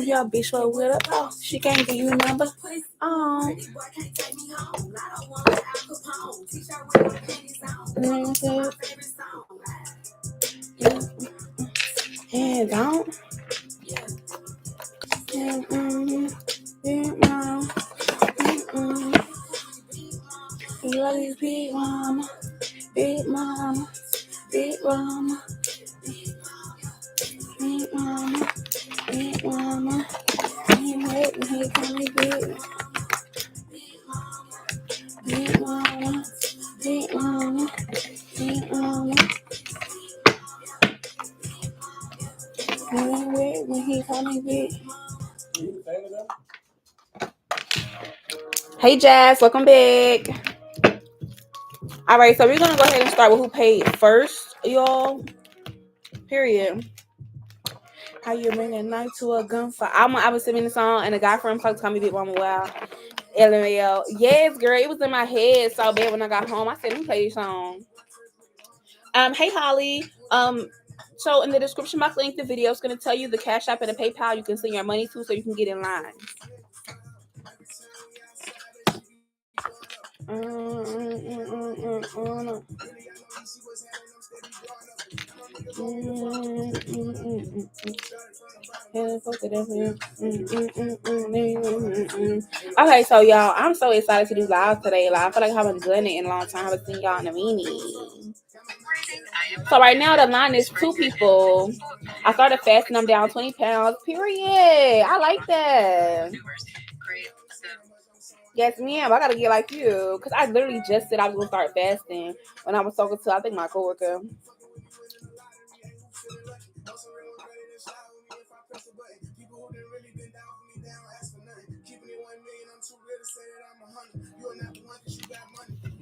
Your bitch was with her. Oh, she can't give you a number. Oh. And don't. You love you, big mama, big mama, big mama, big mama, big mama. He wait and he call me big. Big mama, big mama, big mama. He wait when he call me big. Hey Jazz, welcome back. All right, so we're gonna go ahead and start with who paid first, y'all. Period. How you bring a knife to a gunfight? I was singing the song, and the guy from Talk Call Me Big Mama Wow. LML. Yes, girl, it was in my head so bad when I got home. I said, let me play this song. Hey Holly. So in the description box link, the video is gonna tell you the Cash App and the PayPal you can send your money to, so you can get in line. Okay, so y'all, I'm so excited to do live today. Like, I feel like I haven't done it in a long time. I haven't seen y'all in a minute. So right now the line is 2 people. I started fasting. I'm down 20 pounds. Period. I like that. Yes, ma'am. I gotta get like you, because I literally just said I was gonna start fasting when I was talking to, I think, my coworker.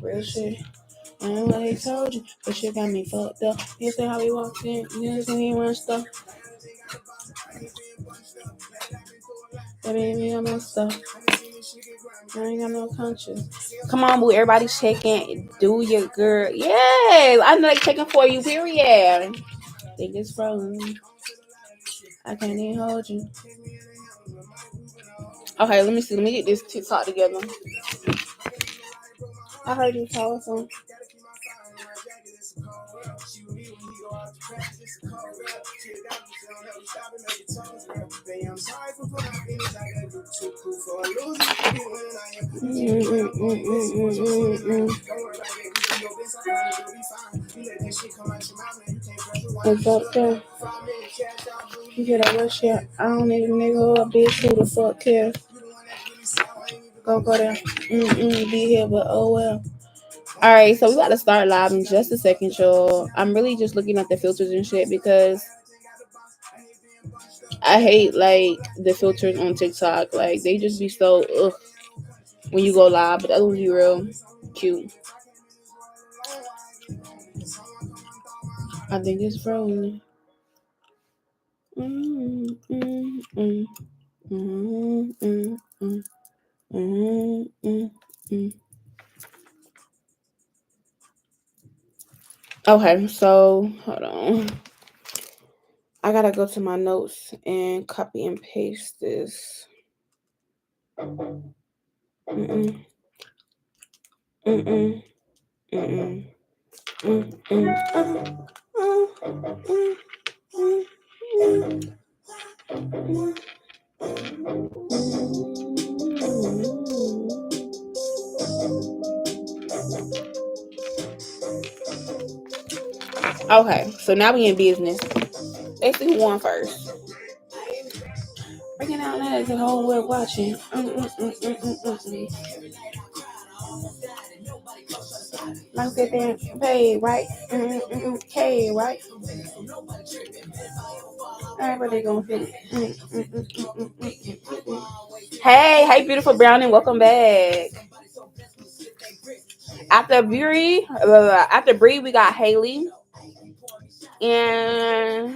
Real shit. I don't know what he told you, but shit got me fucked up. You see how he walked in? You see he run stuff. That made me on my stuff. I ain't got no conscience. Come on, boo. Everybody checking. Do your girl. Yes. I know they checking for you. Period. Think it's frozen. I can't even hold you. Okay, let me see. Let me get this TikTok together. I heard you talk some. What's up there? You get all that shit. I don't need a nigga or a bitch. Who the fuck cares? Go there. Be here, but oh well. All right, so we got to start live in just a second, y'all. I'm really just looking at the filters and shit because I hate like the filters on TikTok. Like they just be so ugh when you go live, but that would be real cute. I think it's frozen. Okay, so hold on. I gotta go to my notes and copy and paste this. Okay, so now we in business. Let's see who won first. Bringing out that the whole world watching. Like that damn pay, right? K, right? Everybody gonna feel it. Hey, beautiful brownie, welcome back. After Bree, we got Haley. And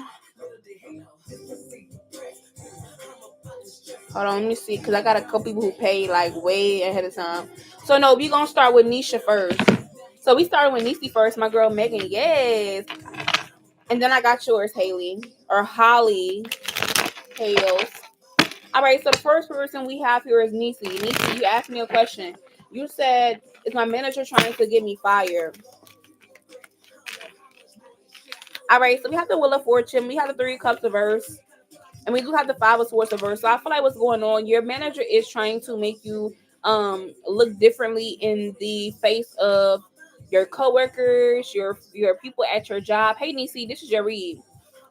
hold on, let me see, because I got a couple people who paid like way ahead of time. So no, we gonna start with Nisha first. So we started with Niecy first, my girl Megan, yes. And then I got yours, Haley. Or Holly Hales. All right, so the first person we have here is Nisi. Nisi, you asked me a question. You said, is my manager trying to get me fired? All right, so we have the Wheel of Fortune, we have the Three Cups of Earth, and we do have the Five of Swords of Earth. So I feel like what's going on, your manager is trying to make you look differently in the face of your coworkers, your people at your job. Hey Nisi, this is your read.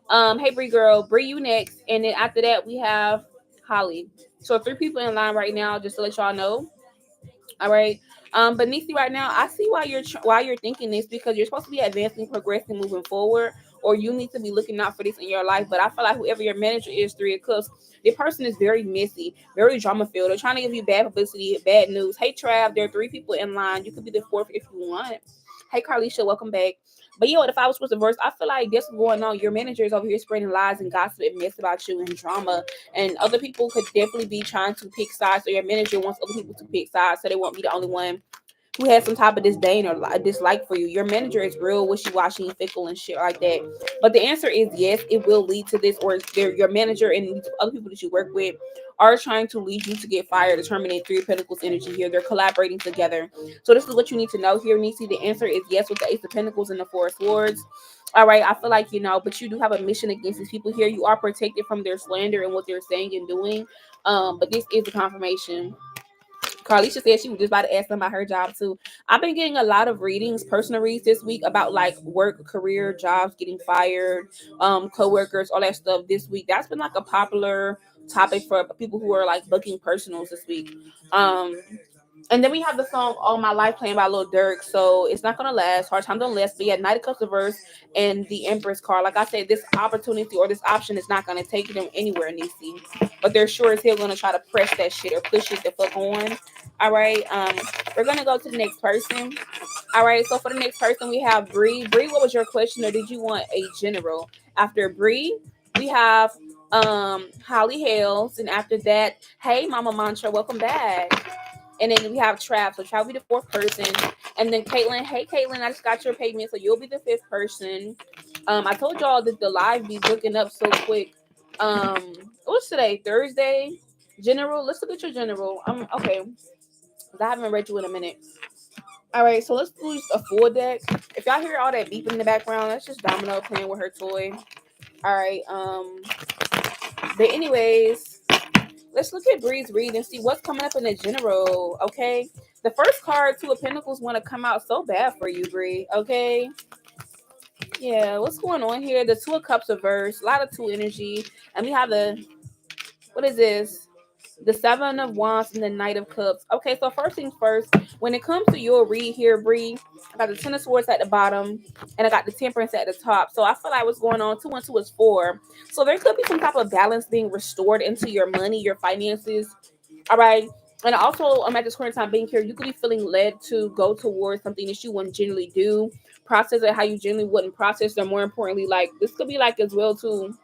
Hey Bree girl, Bree you next, and then after that we have Holly. So three people in line right now, just to let y'all know. All right. But Nisi, right now, I see why you're thinking this, because you're supposed to be advancing, progressing, moving forward, or you need to be looking out for this in your life. But I feel like whoever your manager is, Three of Cups, the person is very messy, very drama filled. They're trying to give you bad publicity, bad news. Hey Trav, there are three people in line. You could be the fourth if you want. Hey Carlisha, welcome back. But yeah, if I was supposed to verse, I feel like this is going on. Your manager is over here spreading lies and gossip and mess about you and drama, and other people could definitely be trying to pick sides. So your manager wants other people to pick sides, so they won't be the only one who has some type of disdain or dislike for you. Your manager is real wishy-washy and fickle and shit like that. But the answer is yes, it will lead to this, or your manager and other people that you work with are trying to lead you to get fired to terminate Three of Pentacles energy here. They're collaborating together. So this is what you need to know here, Nisi. The answer is yes with the Ace of Pentacles and the Four of Swords. All right, I feel like, but you do have a mission against these people here. You are protected from their slander and what they're saying and doing. But this is a confirmation. Carlisha said she was just about to ask them about her job too. I've been getting a lot of readings, personal reads this week about like work, career, jobs, getting fired, coworkers, all that stuff this week. That's been like a popular topic for people who are like booking personals this week. Um, and then we have the song All My Life playing by Lil Durk. So it's not gonna last. Hard time don't last. But yeah, Knight of Cups of Verse and the Empress card. Like I said, this opportunity or this option is not gonna take them anywhere, Nisi. But they're sure as hell gonna try to press that shit or push it the fuck on. All right. We're gonna go to the next person. All right. So for the next person, we have Bree. Bree, what was your question, or did you want a general? After Bree, we have Holly Hales, and after that, hey Mama Mantra, welcome back. And then we have Trav. So Trav will be the fourth person. And then Caitlin. Hey Caitlin, I just got your payment. So you'll be the fifth person. I told y'all that the live be booking up so quick. What's today? Thursday? General. Let's look at your general. Okay. I haven't read you in a minute. All right, so let's do just a full deck. If y'all hear all that beeping in the background, that's just Domino playing with her toy. All right. But anyways, let's look at Bree's read and see what's coming up in the general. Okay, the first card, Two of Pentacles, want to come out so bad for you, Bree. Okay, yeah, what's going on here? The Two of Cups reverse, a lot of two energy, and we have the, what is this? The Seven of Wands and the Knight of Cups. Okay, so first things first, when it comes to your read here, Bree, I got the Ten of Swords at the bottom, and I got the Temperance at the top. So I feel like what's going on, 2 and 2 is 4. So there could be some type of balance being restored into your money, your finances. All right. And also, at this current time being here, you could be feeling led to go towards something that you wouldn't generally do, process it how you generally wouldn't process, or more importantly, like this could be like as well too,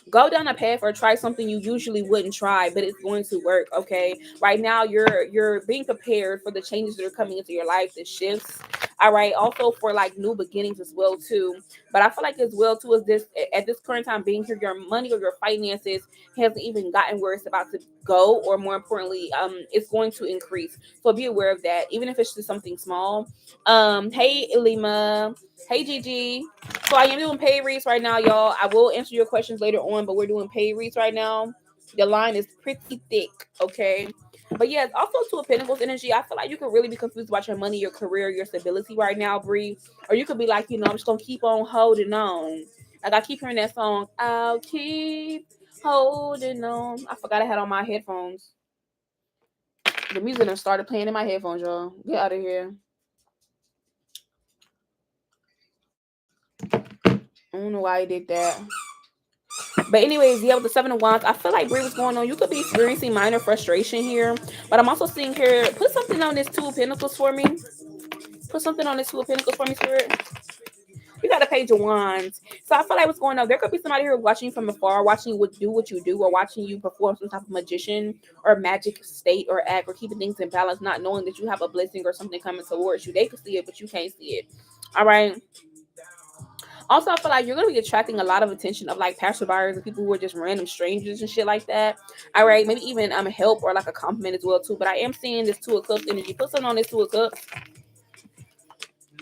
go down a path or try something you usually wouldn't try, but it's going to work. Okay, right now you're being prepared for the changes that are coming into your life, the shifts. All right, also for like new beginnings as well too. But I feel like as well too, is this at this current time being here, your money or your finances hasn't even gotten where it's about to go, or more importantly, it's going to increase. So be aware of that, even if it's just something small. Hey Elima, hey Gigi. So I am doing paid reads right now, y'all. I will answer your questions later on, but we're doing paid reads right now. The line is pretty thick, okay? But yeah, it's also Two of Pentacles energy. I feel like you could really be confused about your money, your career, your stability right now, Bree. Or you could be like, I'm just gonna keep on holding on. Like I keep hearing that song, I'll keep holding on. I forgot I had on my headphones. The music done started playing in my headphones, y'all. Get out of here. I don't know why I did that. But anyways, yeah, with the Seven of Wands, I feel like Brie, what's going on? You could be experiencing minor frustration here. But I'm also seeing here, put something on this Two of Pentacles for me. Put something on this Two of Pentacles for me, Spirit. You got a Page of Wands. So I feel like what's going on, there could be somebody here watching you from afar, watching you do what you do, or watching you perform some type of magician or magic state or act, or keeping things in balance, not knowing that you have a blessing or something coming towards you. They could see it, but you can't see it. All right. Also, I feel like you're gonna be attracting a lot of attention of like passerbyers and people who are just random strangers and shit like that. All right, maybe even help or like a compliment as well too. But I am seeing this Two of Cups energy. Put something on this Two of Cups.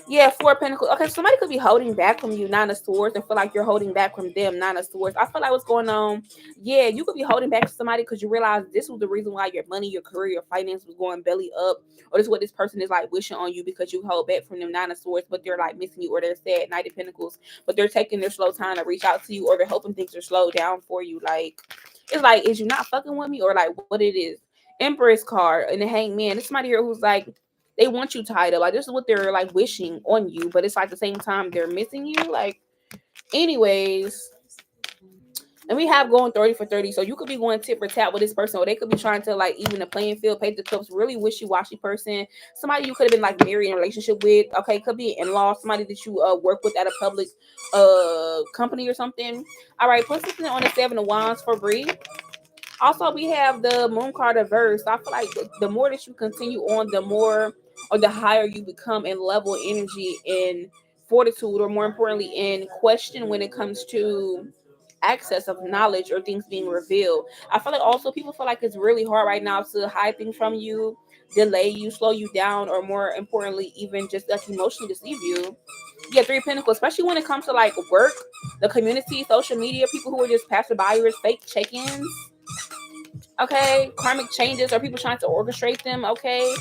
Yeah, Four of Pentacles. Okay, somebody could be holding back from you, Nine of Swords, and feel like you're holding back from them, Nine of Swords. I feel like what's going on. Yeah, you could be holding back to somebody because you realize this was the reason why your money, your career, your finance was going belly up, or this is what this person is like wishing on you because you hold back from them, Nine of Swords, but they're like missing you, or they're sad, Knight of Pentacles, but they're taking their slow time to reach out to you, or they're hoping things are slowed down for you. Like, it's like, is you not fucking with me, or like what it is? Empress card and the Hangman. There's somebody here who's like, they want you tied up. Like, this is what they're like wishing on you, but it's like at the same time they're missing you. Like, anyways. And we have going 30 for 30. So you could be going tit for tat with this person, or they could be trying to like even the playing field, pay the cups, really wishy-washy person. Somebody you could have been like married in a relationship with. Okay, could be an in-law, somebody that you work with at a public company or something. All right, put something on the Seven of Wands for Bree. Also, we have the Moon card reverse. I feel like the more that you continue on, the more or the higher you become in level, energy, and fortitude, or more importantly, in question when it comes to access of knowledge or things being revealed. I feel like also people feel like it's really hard right now to hide things from you, delay you, slow you down, or more importantly, even just like emotionally deceive you. Yeah, Three of Pentacles, especially when it comes to like work, the community, social media, people who are just passerbyers, fake check-ins. Okay, karmic changes or people trying to orchestrate them. Okay,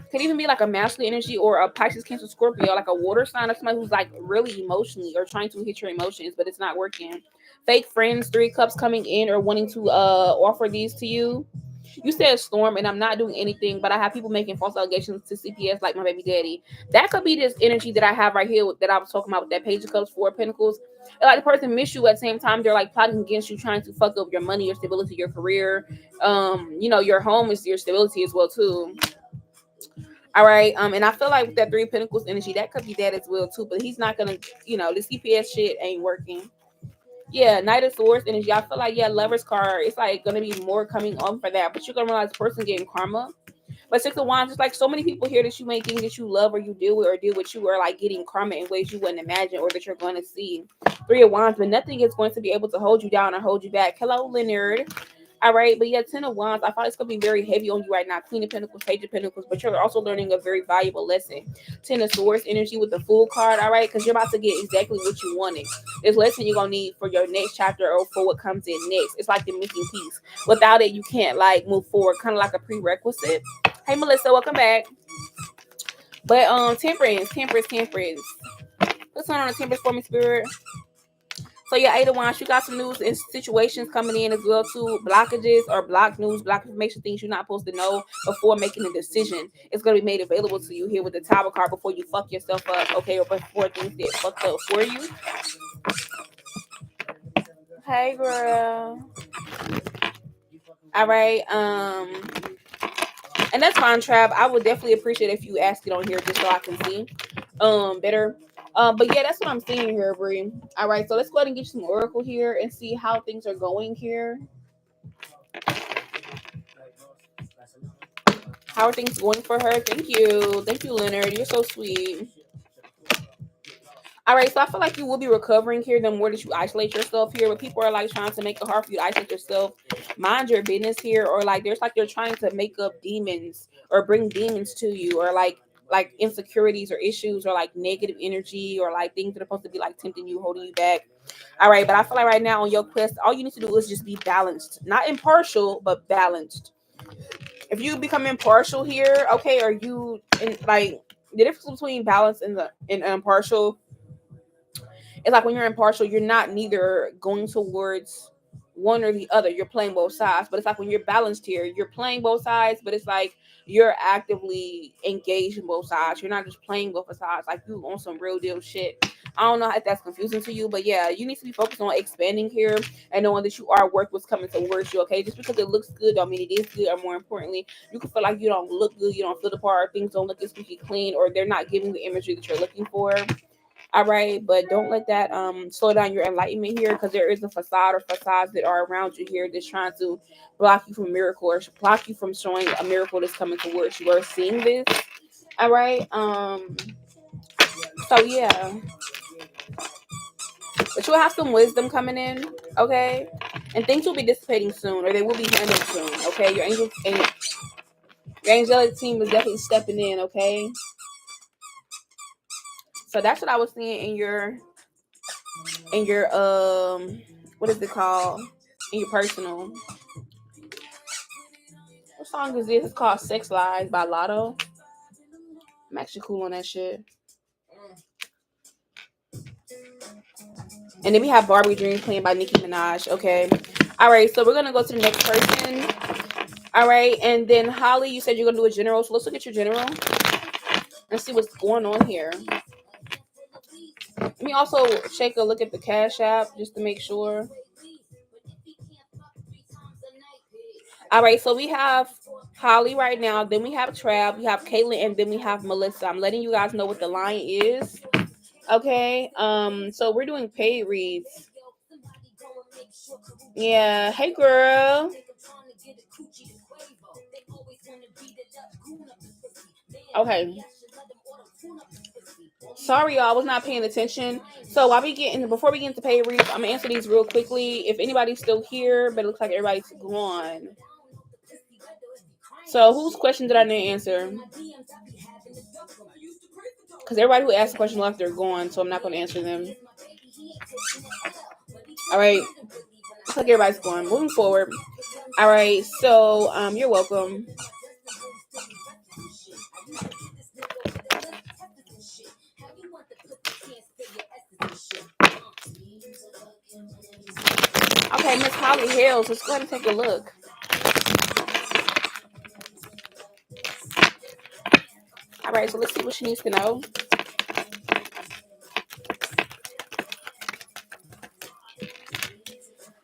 could even be like a masculine energy or a Pisces, Cancer, Scorpio, like a water sign or somebody who's like really emotionally or trying to hit your emotions, but it's not working. Fake friends, Three Cups coming in or wanting to offer these to you. You said storm, and I'm not doing anything, but I have people making false allegations to CPS, like my baby daddy. That could be this energy that I have right here that I was talking about with that Page of Cups, Four of Pentacles. Like the person miss you at the same time. They're like plotting against you, trying to fuck up your money, your stability, your career. Your home is your stability as well too. All right. And I feel like with that Three of Pentacles energy, that could be that as well too. But he's not gonna, the CPS shit ain't working. Yeah, Knight of Swords energy. I feel like Lover's card. It's like gonna be more coming on for that, but you're gonna realize the person getting karma. But Six of Wands, it's like so many people here that you may think that you love or you deal with or deal with you are like getting karma in ways you wouldn't imagine or that you're going to see. Three of Wands, but nothing is going to be able to hold you down or hold you back. Hello, Leonard. All right, but yeah, Ten of Wands, I thought it's going to be very heavy on you right now. Queen of Pentacles, Page of Pentacles, but you're also learning a very valuable lesson. Ten of Swords energy with the Fool card, all right, because you're about to get exactly what you wanted. This lesson you're going to need for your next chapter or for what comes in next. It's like the missing piece. Without it, you can't like move forward, kind of like a prerequisite. Hey, Melissa, welcome back. But temperance. Put something on the temperance for me, spirit. So yeah, Eight of Wands, you got some news and situations coming in as well too. Blockages or block news, block information, things you're not supposed to know before making a decision. It's gonna be made available to you here with the Tower card before you fuck yourself up, okay, or before things get fucked up for you. Hey, girl. All right. And that's fine, Trav. I would definitely appreciate if you ask it on here just so I can see better. But yeah, that's what I'm seeing here, Bree. All right, so let's go ahead and get you some oracle here and see how things are going here. How are things going for her? Thank you, Leonard. You're so sweet. All right, so I feel like you will be recovering here the more that you isolate yourself here. But people are like trying to make it hard for you to isolate yourself. Mind your business here, or like there's like they're trying to make up demons or bring demons to you, or like insecurities or issues or like negative energy or like things that are supposed to be like tempting you, holding you back. All right, but I feel like right now on your quest, all you need to do is just be balanced, not impartial, but balanced. If you become impartial here, okay, are you in like the difference between balance and impartial? It's like when you're impartial, you're not neither going towards one or the other. You're playing both sides. But it's like when you're balanced here, you're playing both sides, but it's like you're actively engaged in both sides. You're not just playing both sides. Like you on some real deal shit. I don't know if that's confusing to you, but yeah, you need to be focused on expanding here and knowing that you are work what's coming towards you. Okay, just because it looks good don't mean it is good. Or more importantly, you can feel like you don't look good, you don't feel the part, things don't look as squeaky clean, or they're not giving the imagery that you're looking for. All right, but don't let that slow down your enlightenment here, because there is a facade or facades that are around you here that's trying to block you from a miracle or block you from showing a miracle that's coming towards you or seeing this. All right. So yeah. But you'll have some wisdom coming in, okay? And things will be dissipating soon, or they will be handled soon, okay? Your angelic team is definitely stepping in, okay? So that's what I was seeing in your what is it called? In your personal. What song is this? It's called Sex Lies by Lotto. I'm actually cool on that shit. And then we have Barbie Dreams playing by Nicki Minaj. Okay. All right. So we're going to go to the next person. All right. And then Holly, you said you're going to do a general. So let's look at your general and see what's going on here. Let me also take a look at the Cash App just to make sure. All right. So we have Holly right now. Then we have Trav. We have Caitlin. And then we have Melissa. I'm letting you guys know what the line is. Okay. So we're doing paid reads. Yeah. Hey, girl. Okay. Sorry, y'all. I was not paying attention. So before we get into paid reads, I'm gonna answer these real quickly. If anybody's still here, but it looks like everybody's gone. So whose question did I need to answer? Because everybody who asked the question left, they're gone, so I'm not going to answer them. All right. Looks like everybody's gone. Moving forward. All right. So you're welcome. Okay, Miss Holly Hills. Let's go ahead and take a look. All right. So let's see what she needs to know.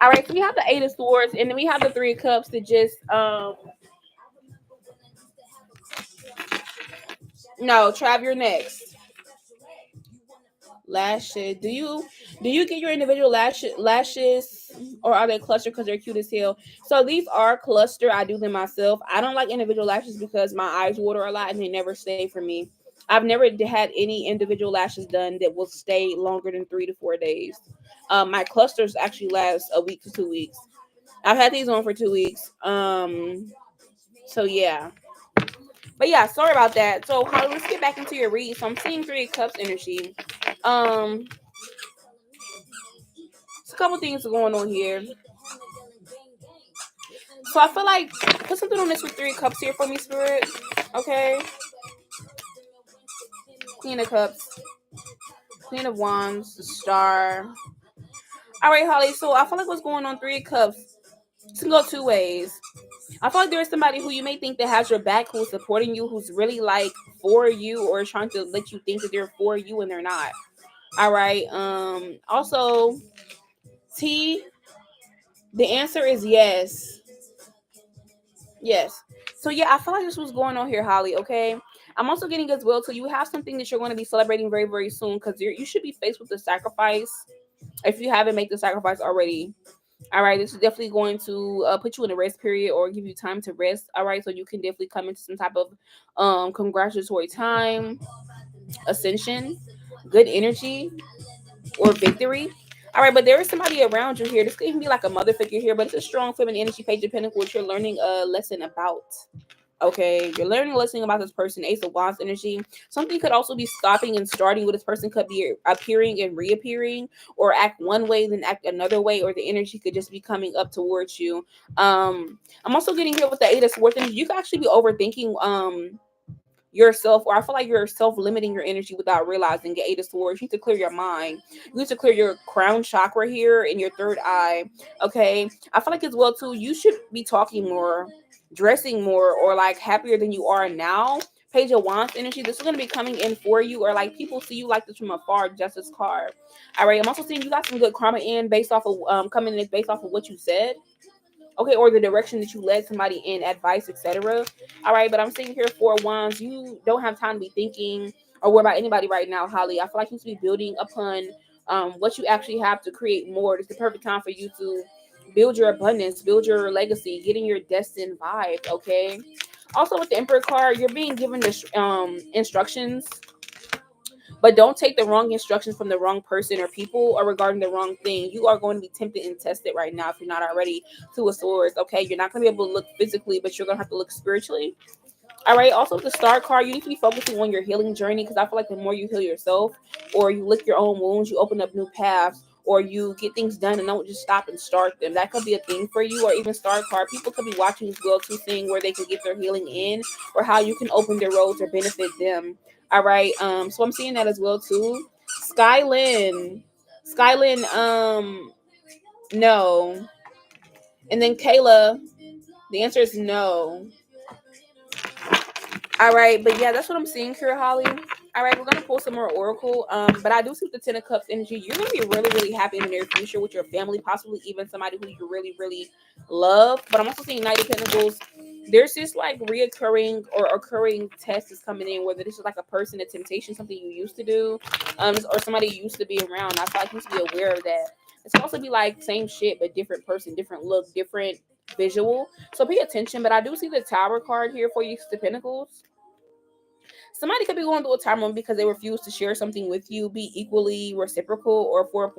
All right, so we have the Eight of Swords, and then we have the Three of Cups that just No, Trav, you're next. Lashes. Do you get your individual lashes, or are they clustered because they're cute as hell? So these are clustered. I do them myself. I don't like individual lashes because my eyes water a lot and they never stay for me. I've never had any individual lashes done that will stay longer than 3 to 4 days. My clusters actually last a week to 2 weeks. I've had these on for 2 weeks. So yeah. But yeah, sorry about that. So Holly, let's get back into your read. So I'm seeing Three of Cups energy. There's a couple things going on here. So I feel like put something on this with Three of Cups here for me, Spirit. Okay. Queen of Cups, Queen of Wands, the Star. All right, Holly. So I feel like what's going on Three of Cups. It can go two ways. I feel like there's somebody who you may think that has your back, who's supporting you, who's really like for you, or trying to let you think that they're for you and they're not. All right. Also, T, the answer is yes. Yes. So yeah, I feel like this was going on here, Holly. Okay. I'm also getting as well. So you have something that you're going to be celebrating very, very soon, because you should be faced with the sacrifice. If you haven't made the sacrifice already, all right, this is definitely going to put you in a rest period or give you time to rest. All right, so you can definitely come into some type of congratulatory time, ascension, good energy, or victory. All right, but there is somebody around you here. This could even be like a mother figure here, but it's a strong feminine energy, Page of Pentacles, which you're learning a lesson about. Okay, you're learning a lesson about this person. Ace of Wands energy. Something could also be stopping and starting with this person. Could be appearing and reappearing, or act one way then act another way, or the energy could just be coming up towards you. I'm also getting here with the Eight of Swords energy. You could actually be overthinking yourself, or I feel like you're self-limiting your energy without realizing. Get Eight of Swords. You need to clear your mind. You need to clear your crown chakra here in your third eye. Okay, I feel like as well too, you should be talking more, dressing more, or like happier than you are now. Page of Wands energy. This is going to be coming in for you, or like people see you like this from afar. Justice card. All right, I'm also seeing you got some good karma in based off of coming in based off of what you said. Okay, or the direction that you led somebody in, advice, etc. All right, but I'm seeing here Four Wands. You don't have time to be thinking or worry about anybody right now, Holly. I feel like you should be building upon what you actually have to create more. It's the perfect time for you to build your abundance, build your legacy, getting your destined vibe. Okay. Also with the Emperor card, you're being given the instructions But don't take the wrong instructions from the wrong person or people or regarding the wrong thing. You are going to be tempted and tested right now if you're not already to a source. Okay, you're not going to be able to look physically, but you're going to have to look spiritually. All right. Also, with the star card, you need to be focusing on your healing journey, because I feel like the more you heal yourself, or you lick your own wounds, you open up new paths, or you get things done and don't just stop and start them. That could be a thing for you, or even star card. People could be watching as well too, seeing where they can get their healing in, or how you can open their roads or benefit them. All right. So I'm seeing that as well too. Skylin, Skylin. No. And then Kayla, the answer is no. All right, but yeah, that's what I'm seeing here, Holly. All right, we're gonna pull some more Oracle. But I do see the Ten of Cups energy. You're gonna be really, really happy in the near future with your family, possibly even somebody who you really, really love. But I'm also seeing Knight of Pentacles. There's this like reoccurring or occurring test is coming in, whether this is like a person, a temptation, something you used to do, or somebody you used to be around. I feel like you need to be aware of that. It's also be like same shit, but different person, different look, different visual. So pay attention. But I do see the Tower card here for you, the Pentacles. Somebody could be going through a time moment because they refuse to share something with you, be equally reciprocal, or four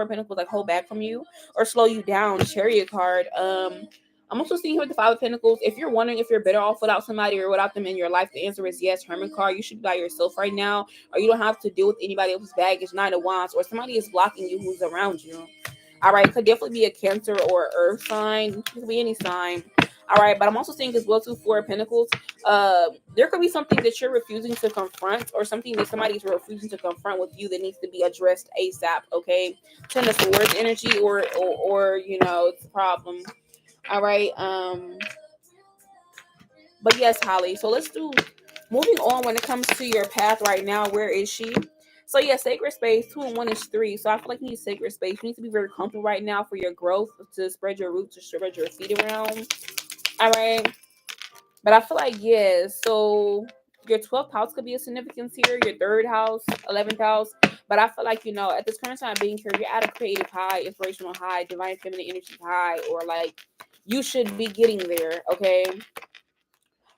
pentacles like hold back from you or slow you down. Chariot card. I'm also seeing here with the Five of Pentacles. If you're wondering if you're better off without somebody or without them in your life, the answer is yes. Hermit card. You should be by yourself right now, or you don't have to deal with anybody else's baggage. Nine of Wands, or somebody is blocking you who's around you. All right, could definitely be a Cancer or Earth sign. It could be any sign. All right, but I'm also seeing as well too Four of Pentacles. There could be something that you're refusing to confront, or something that somebody's refusing to confront with you that needs to be addressed ASAP. Okay, Ten of Swords energy, or you know, it's a problem. All right. But yes, Holly. So let's do moving on when it comes to your path right now. Where is she? So yeah, sacred space. 2 and 1 is 3. So I feel like you need sacred space. You need to be very comfortable right now for your growth, to spread your roots, to spread your feet around. All right. But I feel like yeah. So your 12th house could be a significance here. Your third house, 11th house. But I feel like, you know, at this current time being here, you're at a creative high, inspirational high, divine feminine energy high, or like you should be getting there. Okay.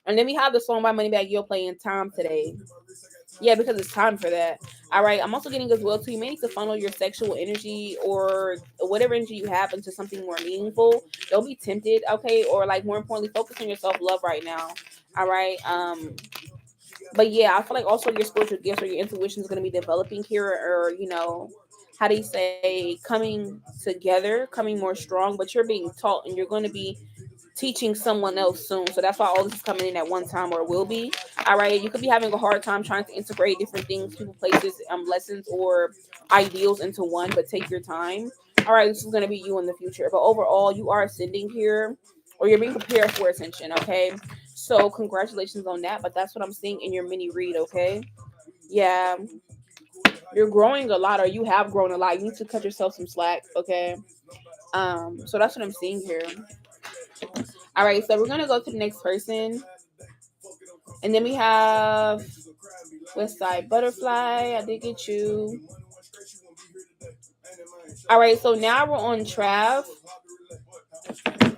And then we have the song by Moneybagg Yo playing time today. Yeah, because it's time for that. All right. I'm also getting as well too. You may need to funnel your sexual energy or whatever energy you have into something more meaningful. Don't be tempted, okay? Or like more importantly, focus on your self love right now. All right. But yeah, I feel like also your spiritual gifts or your intuition is going to be developing here, or you know, how do you say, coming together, coming more strong. But you're being taught, and you're going to be teaching someone else soon. So that's why all this is coming in at one time, or will be. All right. You could be having a hard time trying to integrate different things, people, places, lessons, or ideals into one, but take your time. All right. This is going to be you in the future. But overall, you are ascending here, or you're being prepared for ascension. Okay. So congratulations on that. But that's what I'm seeing in your mini read. Okay. Yeah. You're growing a lot, or you have grown a lot. You need to cut yourself some slack. Okay. So that's what I'm seeing here. All right, so we're gonna go to the next person, and then we have West Side Butterfly. I did get you. All right, so now we're on Trav.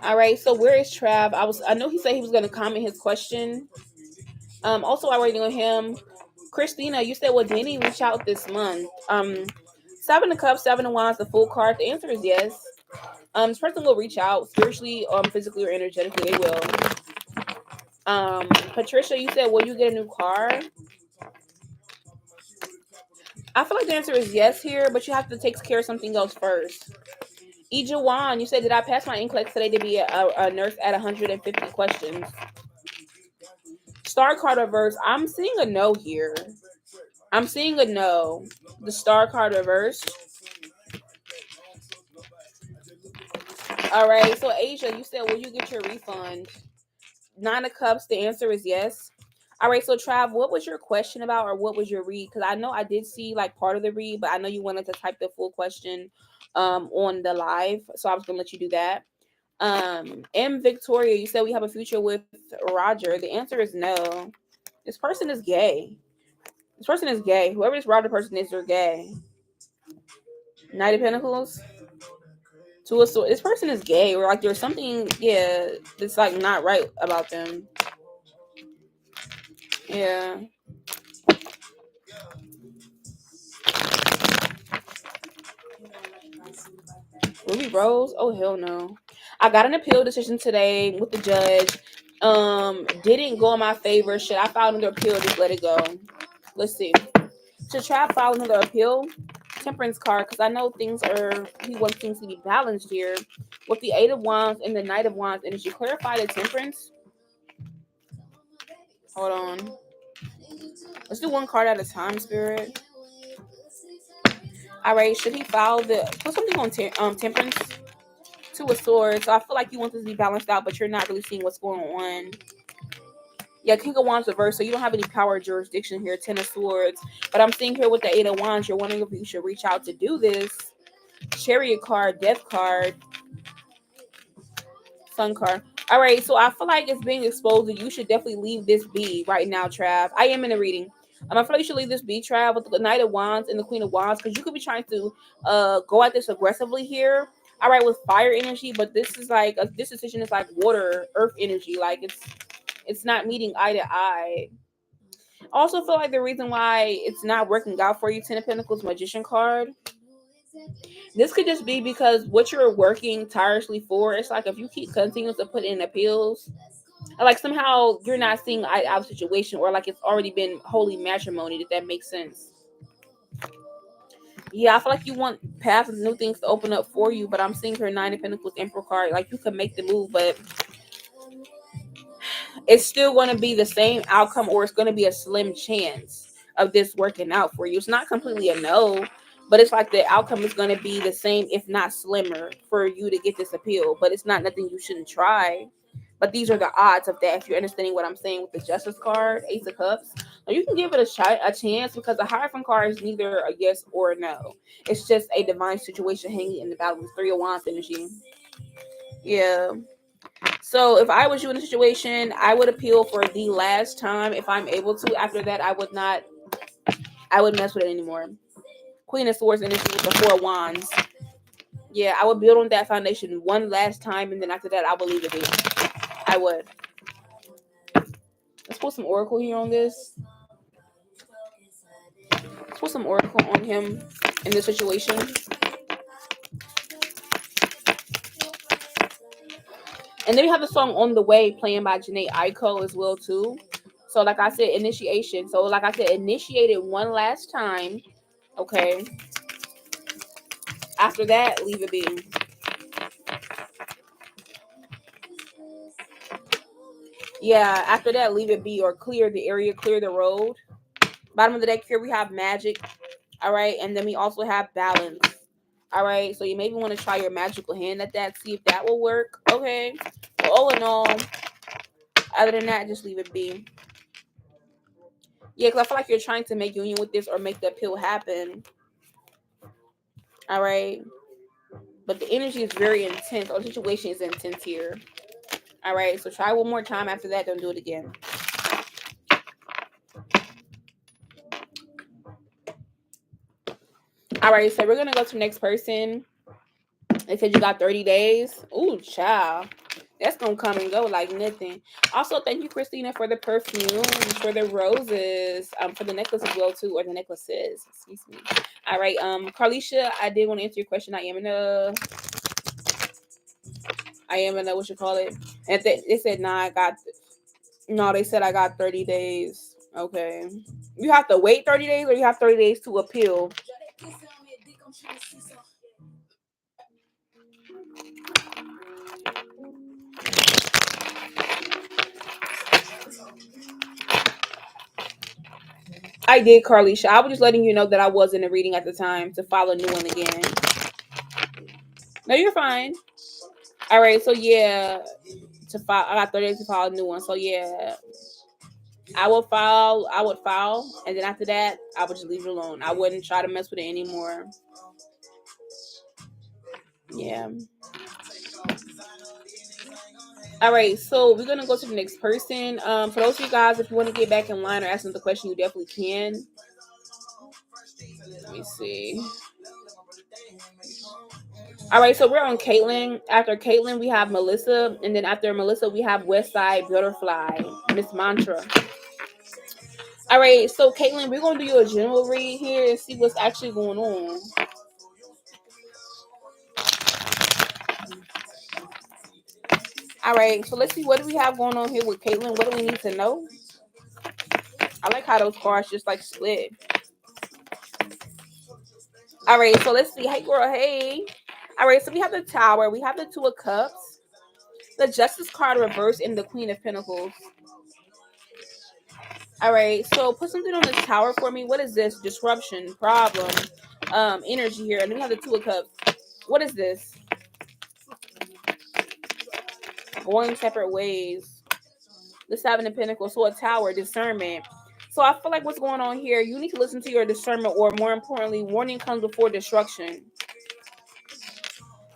All right, so where is Trav? I know he said he was gonna comment his question. Also I waiting on him. Christina, you said, well, did he reach out this month? Seven of Cups, Seven of Wands, the full card. The answer is yes. This person will reach out spiritually, physically, or energetically. They will. Patricia, you said, will you get a new car? I feel like the answer is yes here, but you have to take care of something else first. Ijuwan, you said, did I pass my NCLEX today to be a nurse at 150 questions? Star card reverse. I'm seeing a no here. I'm seeing a no. The star card reverse. All right. So Asia, you said, will you get your refund? Nine of Cups. The answer is yes. All right. So Trav, what was your question about, or what was your read? Because I know I did see like part of the read, but I know you wanted to type the full question on the live, so I was gonna let you do that. M Victoria, you said we have a future with Roger. The answer is no. This person is gay. This person is gay. Whoever this Roger person is, they're gay. Knight of Pentacles. To a sword. This person is gay, or like there's something, yeah, that's like not right about them. Yeah. Ruby Rose? Oh hell no. I got an appeal decision today with the judge. Didn't go in my favor. Shit, I filed another appeal, just let it go. Let's see. To try to file another appeal, temperance card, because I know he wants things to be balanced here. With the 8 of Wands and the Knight of Wands, and as you clarify the temperance, hold on. Let's do one card at a time, Spirit. All right, should he file put something on temperance? 2 of Swords. So I feel like you want this to be balanced out, but you're not really seeing what's going on. Yeah, King of Wands reversed, so you don't have any power or jurisdiction here. 10 of Swords. But I'm seeing here with the 8 of Wands, you're wondering if you should reach out to do this. Chariot card, Death card, Sun card. All right, so I feel like it's being exposed that you should definitely leave this be right now, Trav. I am in a reading. I feel like you should leave this be, Trav, with the Knight of Wands and the Queen of Wands, because you could be trying to go at this aggressively here. All right, with fire energy, but this is like this decision is like water, earth energy. Like it's not meeting eye to eye. I also feel like the reason why it's not working out for you, 10 of Pentacles, Magician card. This could just be because what you're working tirelessly for, it's like if you keep continuing to put in appeals, like somehow you're not seeing eye out situation, or like it's already been holy matrimony, if that makes sense. Yeah, I feel like you want paths and new things to open up for you, but I'm seeing her 9 of Pentacles, Emperor card. Like you could make the move, but it's still going to be the same outcome, or it's going to be a slim chance of this working out for you. It's not completely a no, but it's like the outcome is going to be the same, if not slimmer, for you to get this appeal. But it's not nothing you shouldn't try. But these are the odds of that, if you're understanding what I'm saying with the Justice card, Ace of Cups. Now you can give it a chance, because the Hierophant card is neither a yes or a no. It's just a divine situation hanging in the balance. 3 of Wands energy. Yeah. So if I was you in a situation, I would appeal for the last time if I'm able to. After that, I wouldn't mess with it anymore. Queen of Swords energy with the 4 of Wands. Yeah, I would build on that foundation one last time, and then after that, I would leave it be. I would. Let's put some oracle here on this. Let's put some oracle on him in this situation. And then we have the song On the Way playing by Janae Aiko as well too. So like I said, initiation. So like I said, initiate it one last time. Okay. After that, leave it be. Yeah, after that, leave it be, or clear the area, clear the road. Bottom of the deck here, we have magic. All right. And then we also have balance. All right. So you maybe want to try your magical hand at that. See if that will work. Okay. So all in all, other than that, just leave it be. Yeah, because I feel like you're trying to make union with this or make the appeal happen. All right. But the energy is very intense. Or the situation is intense here. All right. So try one more time. After that, don't do it again. All right. So we're going to go to the next person. They said you got 30 days. Ooh, child. That's going to come and go like nothing. Also, thank you, Christina, for the perfume, for the roses, for the necklace as well, too, or the necklaces. Excuse me. All right. Carlisha, I did want to answer your question. I am in a, what you call it? And they said, nah, they said I got 30 days. Okay. You have to wait 30 days, or you have 30 days to appeal? I did, Carlisha. I was just letting you know that I was in a reading at the time to file a new one again. No, you're fine. All right, so yeah, I got 30 days to file a new one. So yeah, I would file, and then after that, I would just leave it alone. I wouldn't try to mess with it anymore. Yeah. All right, so we're gonna go to the next person. For those of you guys, if you want to get back in line or ask them the question, you definitely can. Let me see. All right, so we're on Caitlin. After Caitlin, we have Melissa, and then after Melissa, we have Westside Butterfly, Miss Mantra. All right, so Caitlin, we're gonna do you a general read here and see what's actually going on. All right, so let's see, what do we have going on here with Caitlyn? What do we need to know? I like how those cards just like split. All right, so let's see. Hey, girl, hey. All right, so we have the Tower. We have the Two of Cups, the Justice card reversed, and the Queen of Pentacles. All right, so put something on the Tower for me. What is this? Disruption, problem, energy here. And then we have the Two of Cups. What is this? Going separate ways. The Seven of Pentacles. So a Tower, discernment. So I feel like what's going on here, you need to listen to your discernment, or more importantly, warning comes before destruction.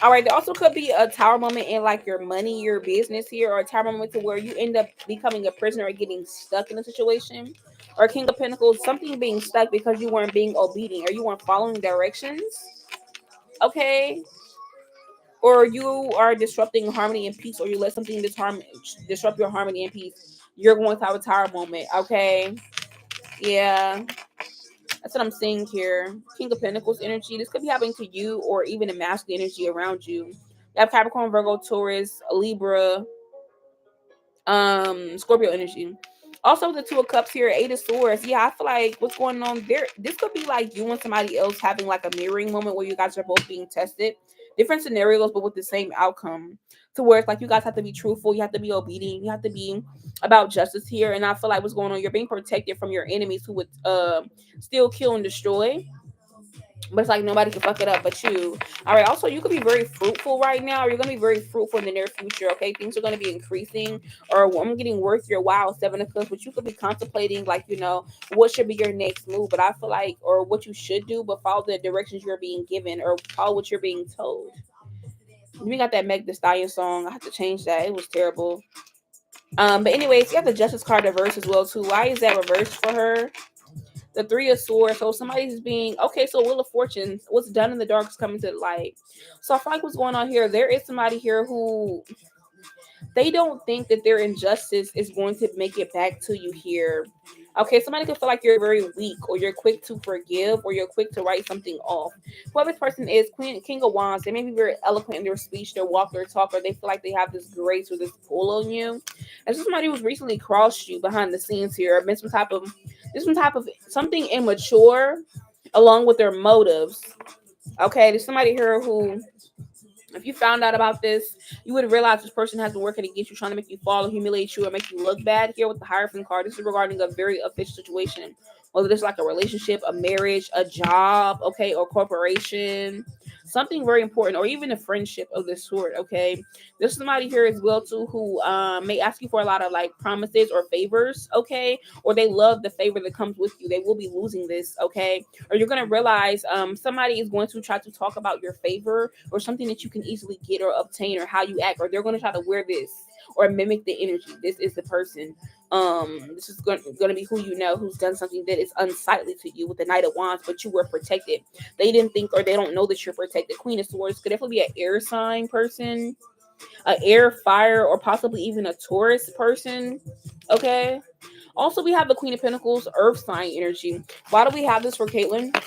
All right, there also could be a Tower moment in like your money, your business here, or a Tower moment to where you end up becoming a prisoner or getting stuck in a situation. Or King of Pentacles, something being stuck because you weren't being obedient or you weren't following directions. Okay. Or you are disrupting harmony and peace, or you let something disrupt your harmony and peace. You're going to have a Tower moment. Okay. Yeah. That's what I'm seeing here. King of Pentacles energy. This could be happening to you or even a masculine energy around you. You have Capricorn, Virgo, Taurus, Libra, Scorpio energy. Also the Two of Cups here, Eight of Swords. Yeah, I feel like what's going on there, this could be like you and somebody else having like a mirroring moment where you guys are both being tested. Different scenarios, but with the same outcome. To where it's like you guys have to be truthful, you have to be obedient, you have to be about justice here. And I feel like what's going on, you're being protected from your enemies who would still kill and destroy. But it's like nobody can fuck it up but you. All right. Also, you could be very fruitful right now, or you're gonna be very fruitful in the near future. Okay, things are gonna be increasing, or I'm getting worth your while. Seven of Cups, but you could be contemplating, like, what should be your next move. But I feel like, or what you should do, but follow the directions you're being given, or follow what you're being told. We got that Meg Thee Stallion song. I have to change that. It was terrible. But anyways, you have the Justice card reversed as well too. Why is that reversed for her? The Three of Swords. So somebody's being okay. So Wheel of Fortune. What's done in the dark is coming to the light. So I feel like what's going on here. There is somebody here who they don't think that their injustice is going to make it back to you here. Okay, somebody could feel like you're very weak, or you're quick to forgive, or you're quick to write something off. Whoever this person is, King of Wands, they may be very eloquent in their speech, their walk, their talk, or they feel like they have this grace or this pull on you. And somebody who's recently crossed you behind the scenes here, or been some type of something immature, along with their motives. Okay, there's somebody here who, if you found out about this, you would realize this person has been working against you, trying to make you fall, humiliate you, or make you look bad. Here with the Hierophant card, this is regarding a very official situation. Whether it's like a relationship, a marriage, a job, okay, or corporation, something very important, or even a friendship of this sort, okay? There's somebody here as well, too, who may ask you for a lot of like promises or favors, okay? Or they love the favor that comes with you. They will be losing this, okay? Or you're going to realize somebody is going to try to talk about your favor or something that you can easily get or obtain, or how you act, or they're going to try to wear this or mimic the energy. This is the person. This is going to be who you know who's done something that is unsightly to you with the Knight of Wands, but you were protected. They didn't think, or they don't know that you're protected. Queen of Swords could definitely be an air sign person, an air, fire, or possibly even a Taurus person. Okay. Also, we have the Queen of Pentacles, Earth sign energy. Why do we have this for Caitlyn?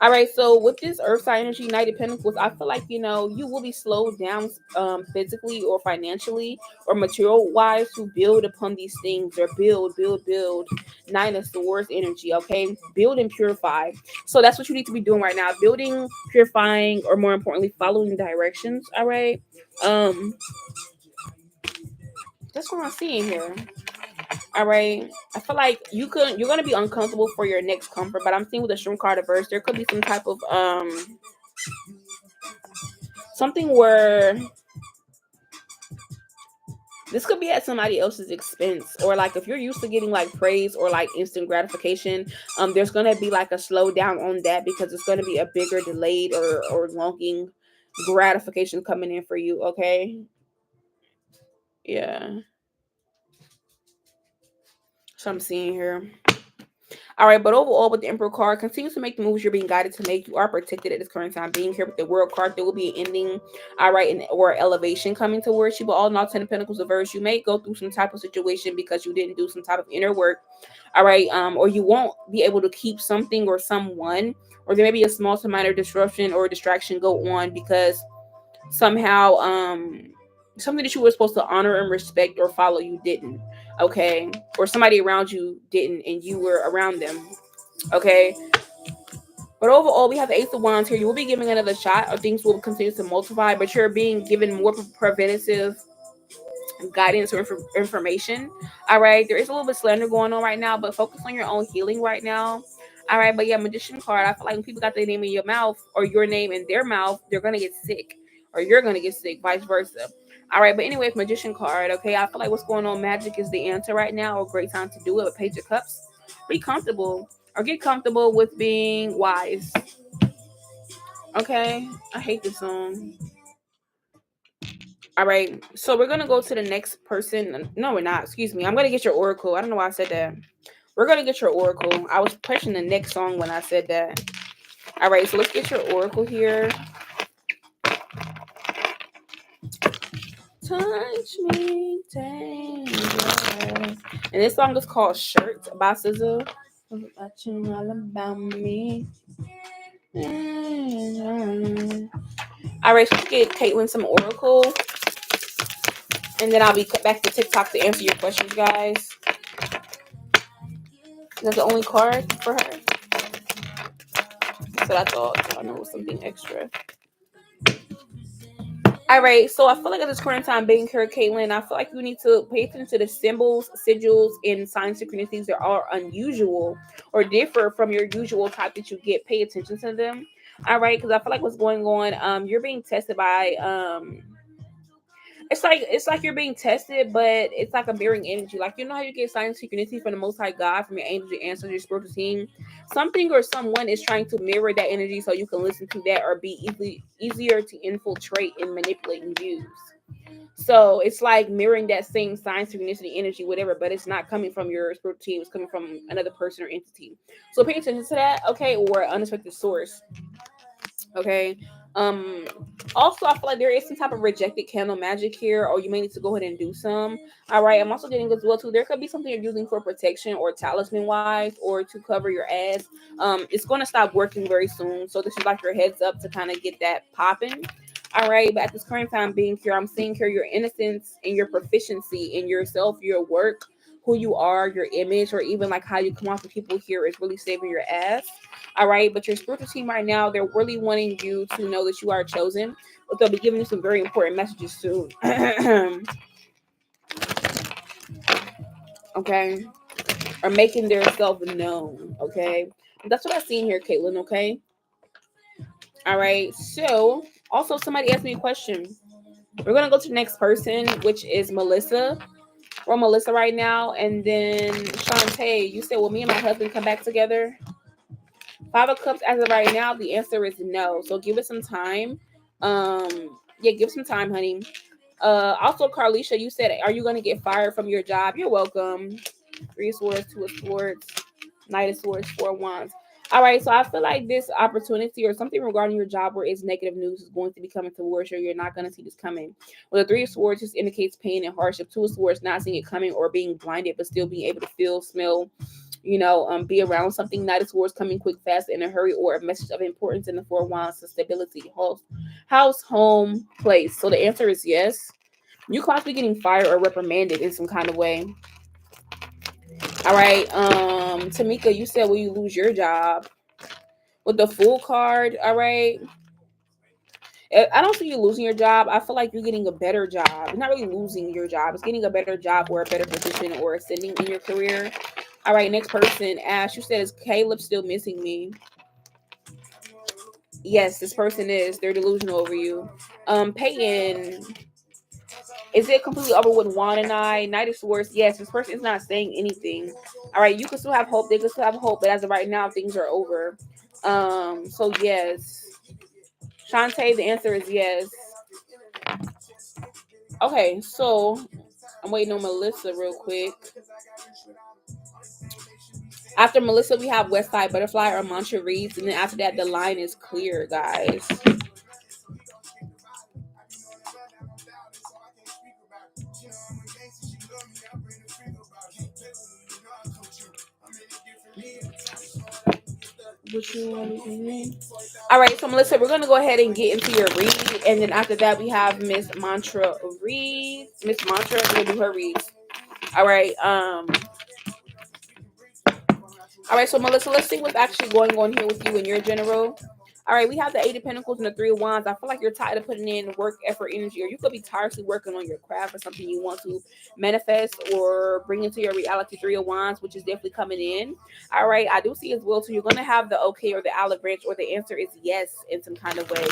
All right, so with this Earth sign energy, Knight of Pentacles, I feel like, you will be slowed down physically or financially or material wise to build upon these things, or build. Nine of Swords energy, okay? Build and purify. So that's what you need to be doing right now. Building, purifying, or more importantly, following directions, all right? That's what I'm seeing here. All right. I feel like you're gonna be uncomfortable for your next comfort, but I'm seeing with the Shroom card reverse, there could be some type of something where this could be at somebody else's expense, or like if you're used to getting like praise or like instant gratification, there's gonna be like a slowdown on that, because it's gonna be a bigger delayed or longing gratification coming in for you. Okay. Yeah. So I'm seeing here. All right, but overall, with the Emperor card, continue to make the moves you're being guided to make. You are protected at this current time. Being here with the World card, there will be an ending, all right, or elevation coming towards you. But all in all, Ten of Pentacles reverse, you may go through some type of situation because you didn't do some type of inner work, all right, or you won't be able to keep something or someone, or there may be a small to minor disruption or distraction go on because somehow, something that you were supposed to honor and respect or follow, you didn't. Okay, or somebody around you didn't, and you were around them. Okay, but overall, we have the Ace of Wands here. You will be giving another shot, or things will continue to multiply, but you're being given more preventative guidance or information. All right, there is a little bit of slander going on right now, but focus on your own healing right now. All right, but yeah, Magician card. I feel like when people got their name in your mouth or your name in their mouth, they're gonna get sick, or you're gonna get sick, vice versa. All right, but anyways, Magician card. Okay, I feel like what's going on, magic is the answer right now, or great time to do it. With Page of Cups, be comfortable or get comfortable with being wise. Okay, I hate this song. All right, so we're gonna go to the next person. No, we're not. Excuse me. I'm gonna get your oracle. I don't know why I said that. We're gonna get your oracle. I was pushing the next song when I said that. All right, so let's get your oracle here. Touch me, dangerous. And this song is called "Shirt" by SZA. About you, all about me. All right, so let's get Caitlin some oracle. And then I'll be back to TikTok to answer your questions, guys. That's the only card for her. So that's all. I know it was something extra. All right, so I feel like at this current time, being here, Caitlin, I feel like you need to pay attention to the symbols, sigils, and sign synchronicities that are unusual or differ from your usual type that you get. Pay attention to them. All right, because I feel like what's going on, you're being tested by it's like you're being tested, but it's like a mirroring energy. Like, you know how you get signs synchronicity from the Most High God, from your angels, your ancestors, your spiritual team. Something or someone is trying to mirror that energy, so you can listen to that or be easier to infiltrate and manipulate and use. So it's like mirroring that same sign synchronicity energy, whatever, but it's not coming from your spiritual team. It's coming from another person or entity. So pay attention to that, okay, or unexpected source. Okay. Um Also, I feel like there is some type of rejected candle magic here, or you may need to go ahead and do some. All right. I'm also getting as well too. There could be something you're using for protection or talisman wise, or to cover your ass. It's going to stop working very soon. So this is like your heads up to kind of get that popping. All right, but at this current time being here, I'm seeing here your innocence and your proficiency in yourself, your work, who you are, your image, or even like how you come off to people here is really saving your ass. All right, but your spiritual team right now, they're really wanting you to know that you are chosen, but they'll be giving you some very important messages soon. Okay, or making their self known. Okay, that's what I've seen here, Caitlin. Okay, all right. So also, somebody asked me a question. We're gonna go to the next person, which is Melissa. We're Melissa right now, and then Shantae. You said, "Will me and my husband come back together?" Five of Cups, as of right now, the answer is no. So give it some time. Yeah, give some time, honey. Also, Carlisha, you said, "Are you going to get fired from your job?" You're welcome. Three of Swords, Two of Swords, Knight of Swords, Four of Wands. All right, so I feel like this opportunity or something regarding your job where it's negative news is going to be coming towards you. You're not going to see this coming. Well, the Three of Swords just indicates pain and hardship. Two of Swords, not seeing it coming or being blinded, but still being able to feel, smell, be around something. Knight of Swords coming quick, fast, in a hurry, or a message of importance. In the Four of Wands, to stability, house, home, place. So the answer is yes. You could possibly getting fired or reprimanded in some kind of way. All right. Tamika, you said, will you lose your job? With the Fool card, all right. I don't see you losing your job. I feel like you're getting a better job. You're not really losing your job. It's getting a better job or a better position or ascending in your career. All right, next person. Ash, you said, is Caleb still missing me? Yes, this person is. They're delusional over you. Peyton, is it completely over with Juan and I? Knight of Swords, yes, this person is not saying anything. All right, you can still have hope. They can still have hope, but as of right now, things are over. So yes. Shantae, the answer is yes. Okay, so I'm waiting on Melissa real quick. After Melissa, we have Westside Butterfly or Mantra Reads, and then after that, the line is clear, guys. What you want to do? All right, so Melissa, we're gonna go ahead and get into your read, and then after that we have Miss Mantra read. Miss Mantra, we're gonna do her reads. All right. All right, so Melissa, let's see what's actually going on here with you in your general. All right, we have the Eight of Pentacles and the Three of Wands. I feel like you're tired of putting in work, effort, energy, or you could be tirelessly working on your craft or something you want to manifest or bring into your reality. Three of Wands, which is definitely coming in. All right, I do see as well. So you're going to have the okay or the olive branch, or the answer is yes in some kind of way.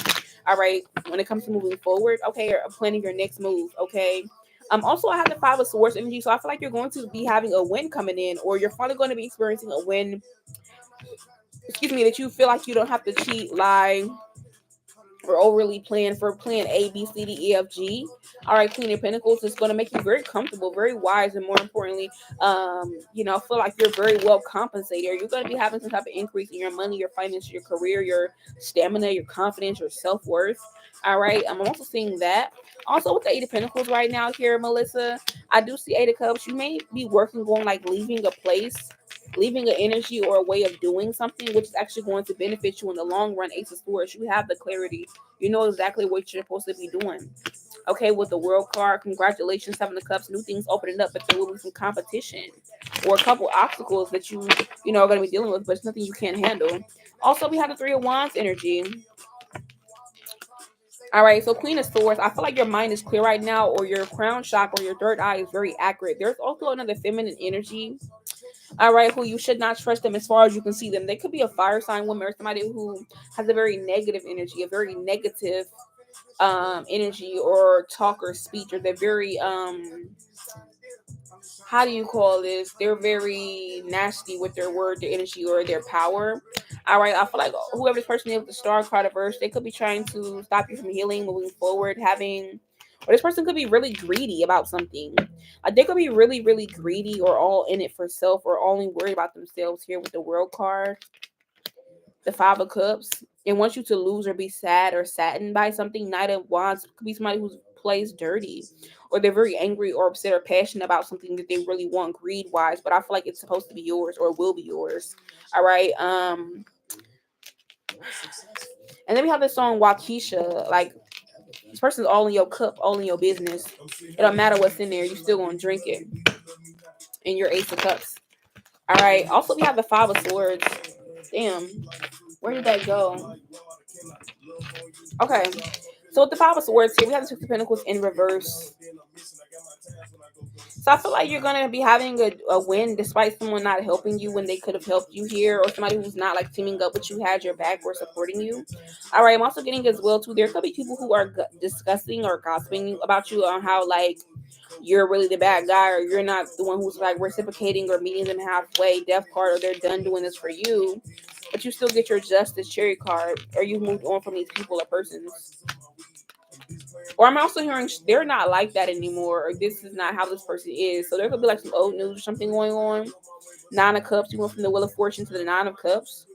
All right, when it comes to moving forward, okay, or planning your next move, okay. Also, I have the Five of Swords energy, so I feel like you're going to be having a win coming in, or you're finally going to be experiencing a win. Excuse me, that you feel like you don't have to cheat, lie, or overly plan for plan A, B, C, D, E, F, G. All right, Queen of Pentacles is going to make you very comfortable, very wise, and more importantly, feel like you're very well compensated. Or you're going to be having some type of increase in your money, your finance, your career, your stamina, your confidence, your self worth. All right, I'm also seeing that. Also, with the Eight of Pentacles right now here, Melissa, I do see Eight of Cups. You may be working on like leaving a place, leaving an energy or a way of doing something, which is actually going to benefit you in the long run. Ace of Swords, you have the clarity. You know exactly what you're supposed to be doing. Okay, with the World card, congratulations, Seven of Cups, new things opening up, but there will be some competition or a couple obstacles that you are going to be dealing with, but it's nothing you can't handle. Also, we have the Three of Wands energy. All right, so Queen of Swords, I feel like your mind is clear right now, or your crown chakra or your third eye is very accurate. There's also another feminine energy, all right, who you should not trust them as far as you can see them. They could be a fire sign woman or somebody who has a very negative energy, a very negative energy or talk or speech, or they're very how do you call this? They're very nasty with their word, their energy, or their power. All right, I feel like whoever this person is with the star card of verse, they could be trying to stop you from healing, moving forward, or this person could be really greedy about something. Like they could be really, really greedy or all in it for self or only worried about themselves here with the World card, the Five of Cups, and want you to lose or be sad or saddened by something. Knight of Wands could be somebody who plays dirty, or they're very angry or upset or passionate about something that they really want greed wise, but I feel like it's supposed to be yours or will be yours. All right. And then we have this song Waukesha. Like this person's all in your cup, all in your business. It don't matter what's in there, you still gonna drink it. And your Ace of Cups. All right. Also, we have the Five of Swords. Damn, where did that go? Okay. So with the Five of Swords here, we have the Six of Pentacles in reverse. So I feel like you're gonna be having a win despite someone not helping you when they could have helped you here, or somebody who's not like teaming up with you, had your back or supporting you. All right, I'm also getting as well too. There could be people who are discussing or gossiping about you on how like you're really the bad guy, or you're not the one who's like reciprocating or meeting them halfway, death card, or they're done doing this for you, but you still get your justice cherry card, or you moved on from these people or persons. Or I'm also hearing they're not like that anymore, or this is not how this person is. So there could be like some old news or something going on. Nine of Cups, you went from the Wheel of Fortune to the Nine of Cups.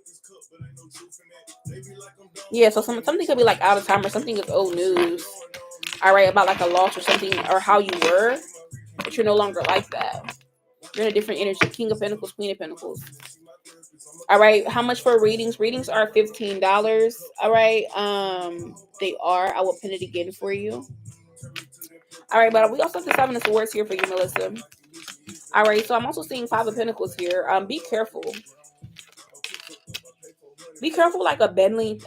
Yeah, so something could be like out of time, or something is old news. All right, about like a loss or something, or how you were, but you're no longer like that. You're in a different energy. King of Pentacles, Queen of Pentacles. All right, how much for readings? Readings are $15. All right, they are. I will pin it again for you. All right, but we also have the Seven of Swords here for you, Melissa. All right, so I'm also seeing Five of Pentacles here. Be careful. Be careful, like abandoning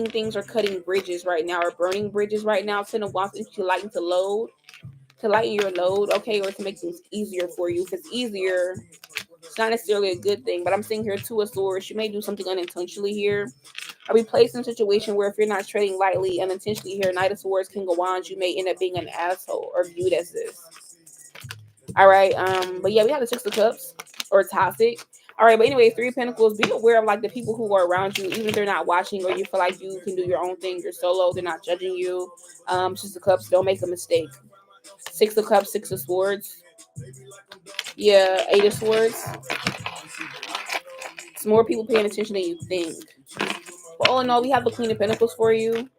things or cutting bridges right now, or burning bridges right now. Ten of Wands to lighten your load, okay, or to make things easier for you. If it's easier, it's not necessarily a good thing. But I'm seeing here Two of Swords. You may do something unintentionally here. Are we placed in a situation where if you're not treading lightly unintentionally here, Knight of Swords, King of Wands, you may end up being an asshole or viewed as this. All right. But yeah, we have the Six of Cups, or toxic. All right, but anyway, Three of Pentacles. Be aware of like the people who are around you, even if they're not watching, or you feel like you can do your own thing. You're solo. They're not judging you. Six of Cups. Don't make a mistake. Six of Cups. Six of Swords. Yeah, Eight of Swords. It's more people paying attention than you think. But all in all, we have the Queen of Pentacles for you.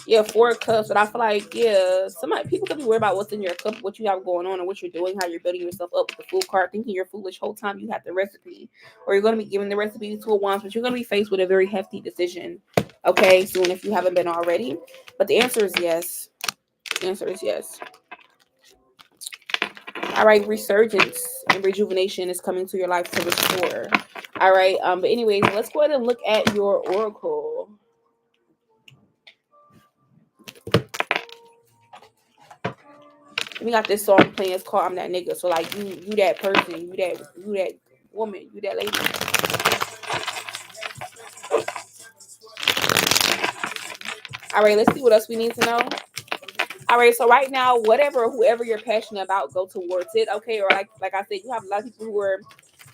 Yeah, 4 cups. But I feel like, yeah, people could be worried about what's in your cup, what you have going on, and what you're doing, how you're building yourself up with the food card, thinking you're foolish whole time you have the recipe, or you're gonna be giving the recipe to a wand, but you're gonna be faced with a very hefty decision. Okay, soon if you haven't been already. But the answer is yes. The answer is yes. All right, resurgence and rejuvenation is coming to your life to restore. All right. But anyways, let's go ahead and look at your oracle. We got this song playing. It's called "I'm That Nigga." So like you that person, you that woman, you that lady. All right, let's see what else we need to know. All right, so right now, whoever you're passionate about, go towards it. Okay, or like I said, you have a lot of people who are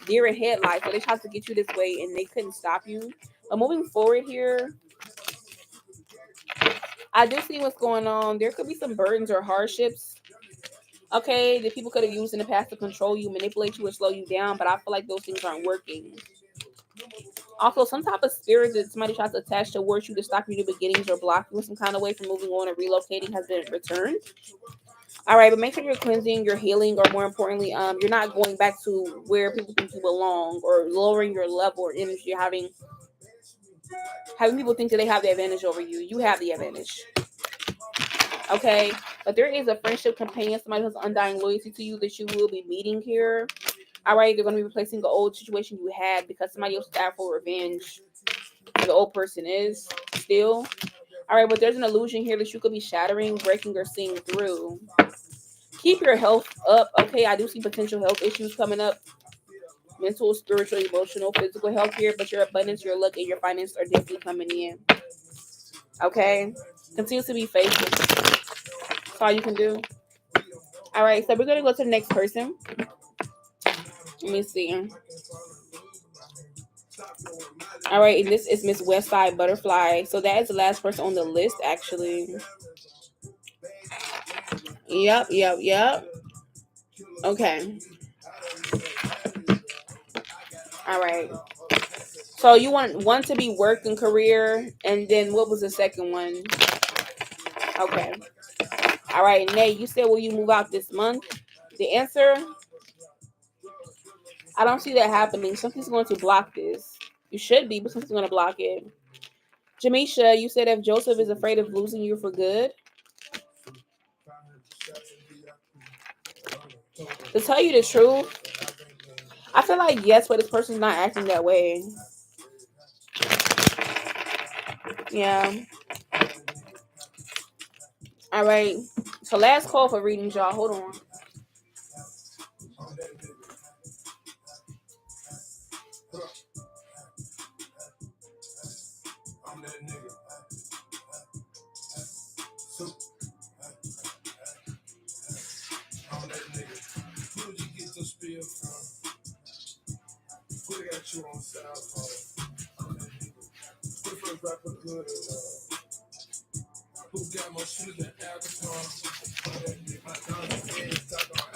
deer in headlights, so they tried to get you this way and they couldn't stop you. But moving forward here, I do see what's going on. There could be some burdens or hardships. Okay, that people could have used in the past to control you, manipulate you, or slow you down. But I feel like those things aren't working. Also, some type of spirit that somebody tries to attach towards you to stop you in the beginnings or block you in some kind of way from moving on or relocating has been returned. All right, but make sure you're cleansing, you're healing, or more importantly, you're not going back to where people think you belong or lowering your level or energy. You're having people think that they have the advantage over you. You have the advantage. Okay, but there is a friendship companion, somebody who's undying loyalty to you that you will be meeting here. All right, they're going to be replacing the old situation you had because somebody else is out for revenge. The old person is still. All right, but there's an illusion here that you could be shattering, breaking, or seeing through. Keep your health up. Okay, I do see potential health issues coming up. Mental, spiritual, emotional, physical health here, but your abundance, your luck, and your finances are definitely coming in. Okay, continue to be faithful. That's all you can do. All right, so we're gonna go to the next person. Let me see. All right, and this is Miss Westside Butterfly. So that is the last person on the list, actually. Yep. Okay. All right. So you want one to be work and career, and then what was the second one? Okay. All right, Nate, you said will you move out this month? The answer, I don't see that happening. Something's going to block this. You should be, but something's going to block it. Jamisha, you said if Joseph is afraid of losing you for good. To tell you the truth, I feel like yes, but this person's not acting that way. Yeah. All right. So last call for readings, y'all. Hold on.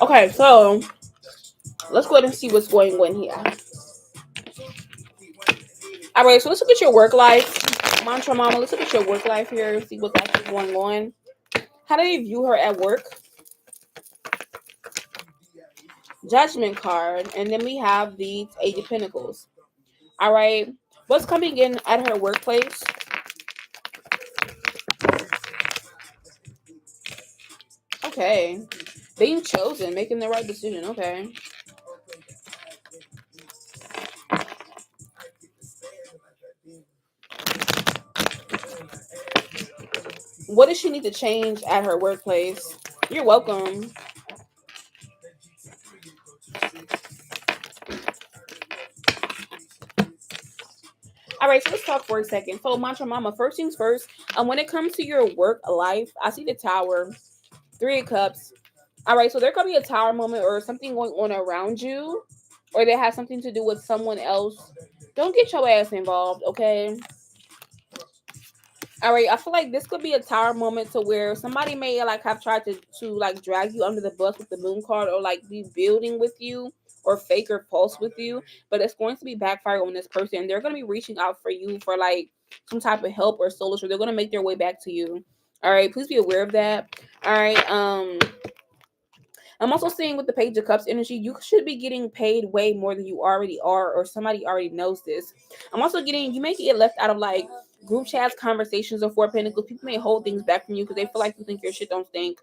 Okay, so let's go ahead and see what's going on here. All right, so let's look at your work life. Mantra Mama, let's look at your work life here and see what's actually going on. How do you view her at work? Judgment card. And then we have the Eight of Pentacles. All right. What's coming in at her workplace? Okay. Being chosen, making the right decision. Okay. What does she need to change at her workplace? You're welcome. All right, so let's talk for a second. So, Mantra Mama, first things first. When it comes to your work life, I see the Tower, 3 of Cups. All right, so there could be a tower moment or something going on around you, or that has something to do with someone else. Don't get your ass involved, okay? All right, I feel like this could be a tower moment to where somebody may like have tried to like drag you under the bus with the moon card or like be building with you or fake or false with you, but it's going to be backfire on this person. They're going to be reaching out for you for like some type of help or solace, or they're going to make their way back to you. All right, please be aware of that. All right. I'm also seeing with the Page of Cups energy, you should be getting paid way more than you already are, or somebody already knows this. I'm also getting, you may get left out of like group chats, conversations, or Four of Pentacles. People may hold things back from you because they feel like you think your shit don't stink.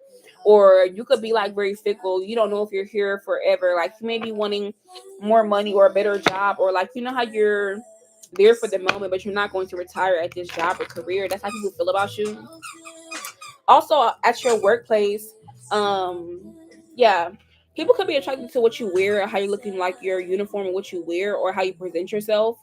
Or you could be like very fickle. You don't know if you're here forever. Like you may be wanting more money or a better job, or like you know how you're there for the moment, but you're not going to retire at this job or career. That's how people feel about you. Also at your workplace, yeah, people could be attracted to what you wear, how you're looking, like your uniform and what you wear, or how you present yourself.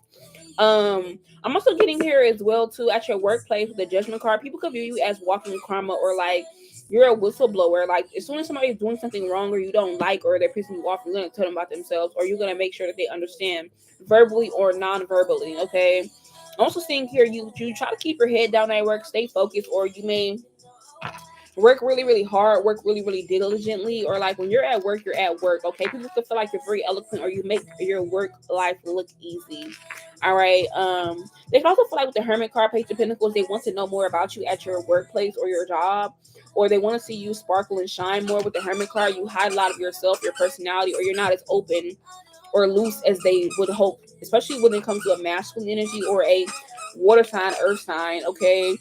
I'm also getting here as well too at your workplace with the Judgment card. People could view you as walking karma, or like you're a whistleblower. Like as soon as somebody is doing something wrong or you don't like, or they're pissing you off, you're gonna tell them about themselves, or you're gonna make sure that they understand verbally or non-verbally. Okay. I'm also seeing here you try to keep your head down at work, stay focused, or you may work really, really hard, work really, really diligently, or like when you're at work, you're at work. Okay, people could feel like you're very eloquent, or you make your work life look easy. All right. They can also feel like with the Hermit card, Page of Pentacles, they want to know more about you at your workplace or your job, or they want to see you sparkle and shine more. With the Hermit card, you hide a lot of yourself, your personality, or you're not as open or loose as they would hope, especially when it comes to a masculine energy or a water sign, earth sign. Okay.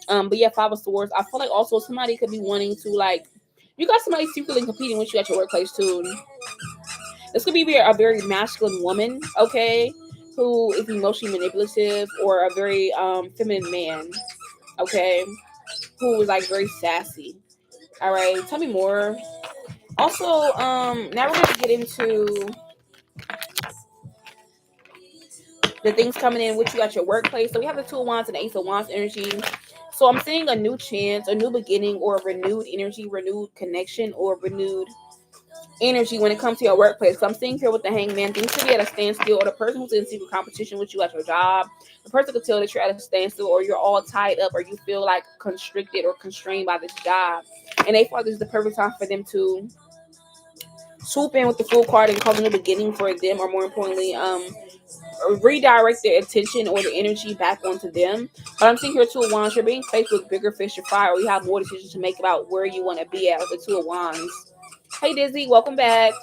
But yeah, Five of Swords. I feel like also somebody could be wanting to like, you got somebody secretly competing with you at your workplace too. This could be a very masculine woman, okay, who is emotionally manipulative, or a very feminine man, okay, who is like very sassy. All right, tell me more. Also, now we're gonna get into the things coming in with you at your workplace. So we have the Two of Wands and the Ace of Wands energy. So I'm seeing a new chance, a new beginning, or a renewed energy, renewed connection, or renewed energy when it comes to your workplace. So I'm seeing here with the Hangman, things could be at a standstill, or the person who's in secret competition with you at your job. The person could tell that you're at a standstill, or you're all tied up, or you feel like constricted or constrained by this job. And they thought this is the perfect time for them to swoop in with the Fool card and cause a new beginning for them, or more importantly, redirect their attention or the energy back onto them. But I'm seeing here Two of Wands, you're being faced with bigger fish to fry, or you have more decisions to make about where you want to be at with the Two of Wands. Hey Dizzy, welcome back.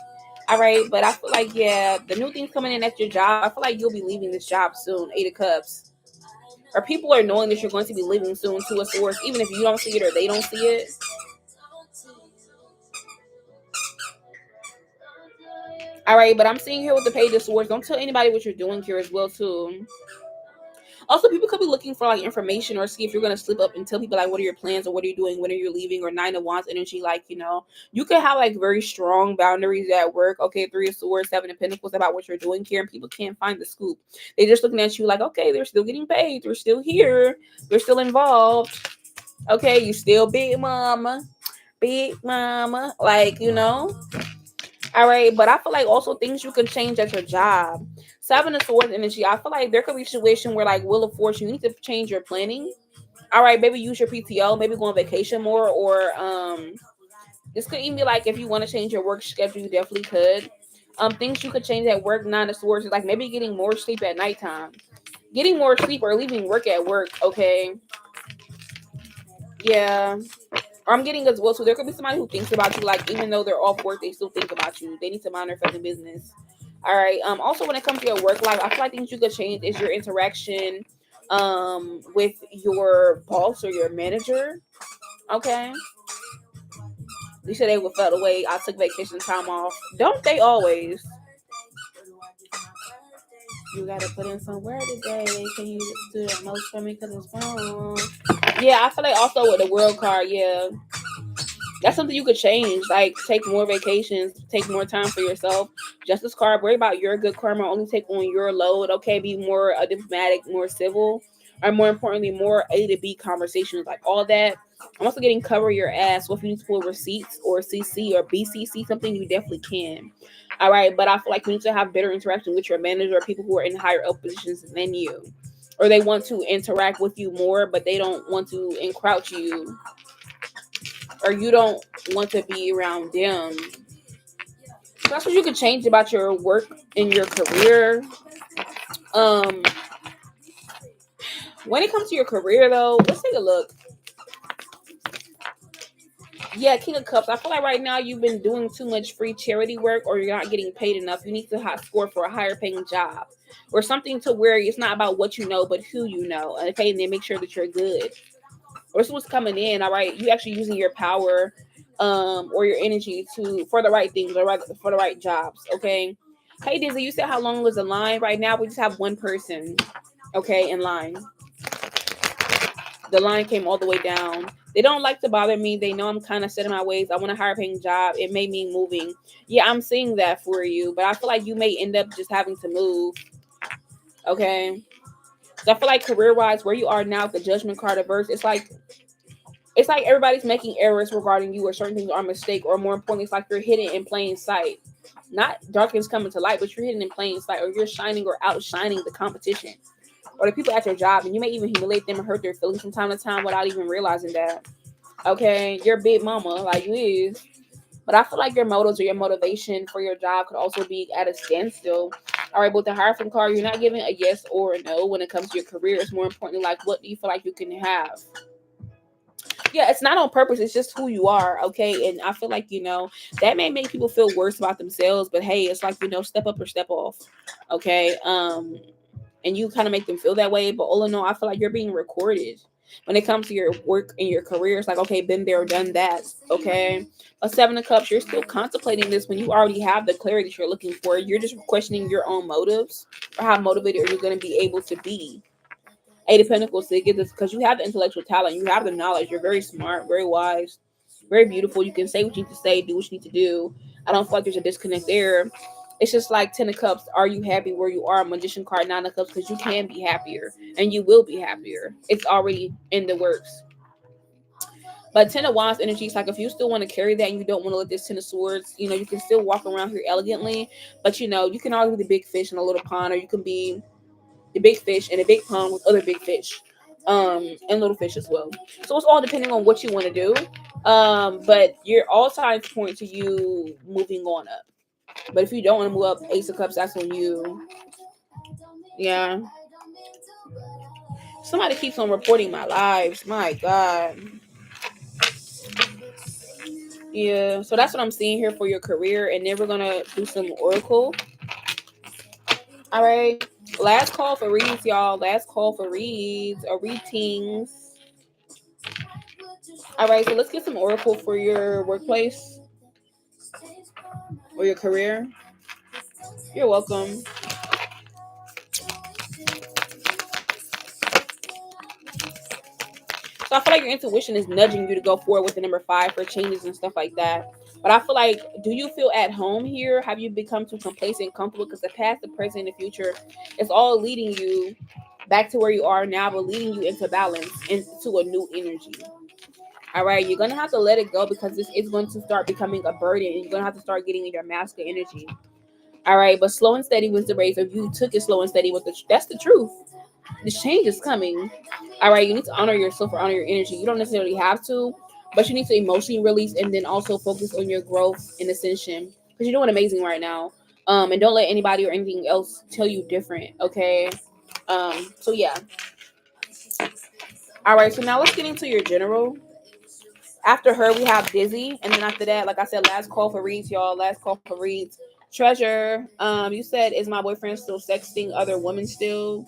All right, but I feel like, yeah, the new things coming in at your job, I feel like you'll be leaving this job soon. Eight of Cups. Or people are knowing that you're going to be leaving soon. Two of Swords, even if you don't see it or they don't see it. All right, but I'm seeing here with the Page of Swords, don't tell anybody what you're doing here as well too. Also, people could be looking for like information, or see if you're gonna slip up and tell people like what are your plans, or what are you doing, when are you leaving, or Nine of Wands energy. Like, you know, you could have like very strong boundaries at work. Okay, Three of Swords, Seven of Pentacles about what you're doing here, and people can't find the scoop. They're just looking at you like, okay, they're still getting paid, they're still here, they're still involved. Okay, you still big mama, like, you know. All right, but I feel like also things you can change at your job. Seven of Swords energy. I feel like there could be a situation where, like, Wheel of Fortune, you need to change your planning. All right, maybe use your PTO, maybe go on vacation more, or this could even be like if you want to change your work schedule, you definitely could. Things you could change at work. Nine of Swords is like maybe getting more sleep at nighttime, getting more sleep, or leaving work at work. Okay, yeah. Or I'm getting as well, so there could be somebody who thinks about you, like even though they're off work, they still think about you. They need to mind their fucking business. All right. Also, when it comes to your work life, I feel like things you could change is your interaction, with your boss or your manager. Okay. You said they would felt away. I took vacation time off. Don't they always? You gotta put in some work today. Can you do the most for me because it's wrong? Yeah, I feel like also with the world card, yeah. That's something you could change. Like take more vacations, take more time for yourself. Justice card, worry about your good karma. Only take on your load. Okay, be more diplomatic, more civil, or more importantly, more A to B conversations. Like all that. I'm also getting cover your ass. So if you need to pull receipts or CC or BCC something, you definitely can. All right, but I feel like you need to have better interaction with your manager or people who are in higher up positions than you, or they want to interact with you more, but they don't want to encroach you, or you don't want to be around them. So that's what you can change about your work and your career. Um, when it comes to your career, though, let's take a look. Yeah, King of Cups. I feel like right now you've been doing too much free charity work, or you're not getting paid enough. You need to score for a higher paying job or something to where it's not about what you know, but who you know. Okay, and then make sure that you're good. Or this was coming in. All right, you actually using your power, or your energy for the right things, or for the right jobs. Okay. Hey Dizzy, you said how long was the line? Right now we just have one person. Okay, in line. The line came all the way down. They don't like to bother me. They know I'm kind of set in my ways. I want a higher paying job. It may mean moving. Yeah, I'm seeing that for you, but I feel like you may end up just having to move. Okay. So I feel like career wise, where you are now, the judgment card averse, it's like everybody's making errors regarding you, or certain things are a mistake, or more importantly, it's like you're hidden in plain sight. Not darkness coming to light, but you're hidden in plain sight, or you're shining or outshining the competition or the people at your job, and you may even humiliate them and hurt their feelings from time to time without even realizing that. Okay, you're big mama, like you is. But I feel like your motives or your motivation for your job could also be at a standstill. All right, but the Hierophant card, you're not giving a yes or a no when it comes to your career. It's more importantly, like, what do you feel like you can have? Yeah, it's not on purpose. It's just who you are, okay? And I feel like, that may make people feel worse about themselves, but hey, it's like, step up or step off, okay? And you kind of make them feel that way. But all in all, I feel like you're being recorded when it comes to your work and your career. It's like, okay, been there, done that. Okay. A 7 of Cups, you're still contemplating this when you already have the clarity that you're looking for. You're just questioning your own motives, or how motivated are you going to be able to be. 8 of Pentacles, to get this, because you have the intellectual talent, you have the knowledge, you're very smart, very wise, very beautiful. You can say what you need to say, do what you need to do. I don't feel like there's a disconnect there. It's just like 10 of Cups. Are you happy where you are? Magician card, 9 of Cups, because you can be happier and you will be happier. It's already in the works. But 10 of Wands energy is like, if you still want to carry that and you don't want to let this 10 of Swords, you can still walk around here elegantly. But you can always be the big fish in a little pond, or you can be the big fish in a big pond with other big fish, and little fish as well. So it's all depending on what you want to do. But your all signs point to you moving on up. But if you don't want to move up, Ace of Cups, that's on you. Yeah. Somebody keeps on reporting my lives. My God. Yeah. So that's what I'm seeing here for your career. And then we're going to do some oracle. All right. Last call for reads, y'all. Last call for reads or readings. All right. So let's get some oracle for your workplace or your career. You're welcome. So I feel like your intuition is nudging you to go forward with the number 5 for changes and stuff like that. But I feel like, do you feel at home here? Have you become too complacent and comfortable? Because the past, the present, and the future is all leading you back to where you are now, but leading you into balance, into a new energy. All right, you're going to have to let it go, because this is going to start becoming a burden. And you're going to have to start getting in your masculine energy. All right, but slow and steady wins the race. If you took it slow and steady, that's the truth. This change is coming. All right, you need to honor yourself or honor your energy. You don't necessarily have to, but you need to emotionally release, and then also focus on your growth and ascension, because you're doing amazing right now. And don't let anybody or anything else tell you different. Okay. So yeah. All right. So now let's get into your general. After her, we have Dizzy, and then after that, like I said, last call for reads, y'all. Last call for reads. Treasure. You said, is my boyfriend still sexting other women still?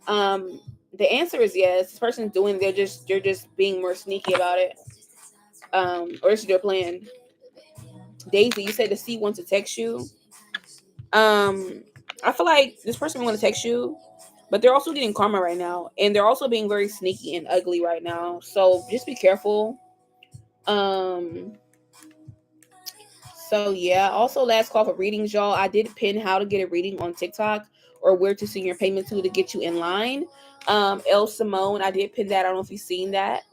The answer is yes. This person's doing. They're just being more sneaky about it. Or is their plan? Daisy, you said the C wants to text you. I feel like this person want to text you, but they're also getting karma right now, and they're also being very sneaky and ugly right now. So just be careful. Um. So yeah. Also, last call for readings, y'all. I did pin how to get a reading on TikTok, or where to send your payment to get you in line. El Simone, I did pin that. I don't know if you've seen that.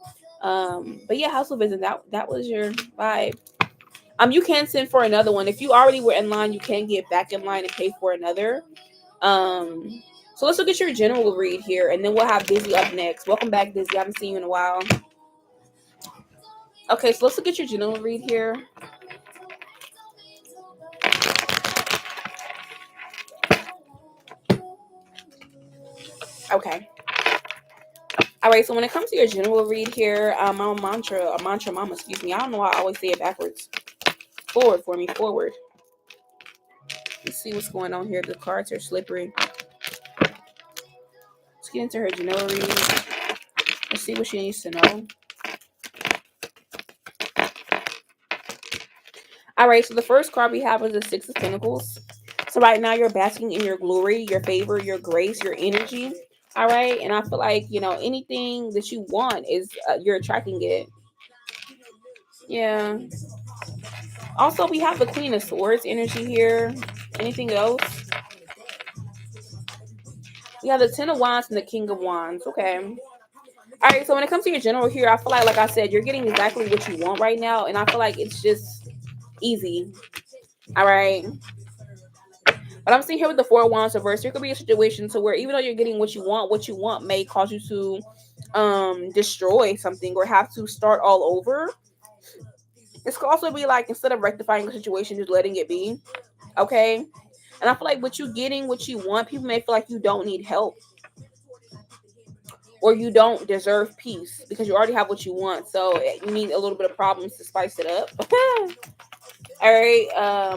But yeah, House of Vision, that was your vibe. You can send for another one. If you already were in line, you can get back in line and pay for another. So let's look at your general read here, and then we'll have Dizzy up next. Welcome back, Dizzy. I haven't seen you in a while. Okay, so let's look at your general read here. Okay. All right, so when it comes to your general read here, mantra mama, excuse me. I don't know why I always say it backwards. Forward for me, forward. Let's see what's going on here. The cards are slippery. Let's get into her general read. Let's see what she needs to know. All right, so the first card we have is the Six of Pentacles. So right now you're basking in your glory, your favor, your grace, your energy. All right, and I feel like, you know, anything that you want is you're attracting it. Yeah. Also, we have the Queen of Swords energy here. Anything else? We have the Ten of Wands and the King of Wands. Okay. All right, so when it comes to your general here, I feel like I said, you're getting exactly what you want right now, and I feel like it's just easy. All right. But I'm seeing here with the Four of Wands reverse, there could be a situation to where even though you're getting what you want may cause you to destroy something or have to start all over. This could also be like, instead of rectifying the situation, just letting it be. Okay. And I feel like with you getting what you want, people may feel like you don't need help or you don't deserve peace because you already have what you want. So you need a little bit of problems to spice it up. All right.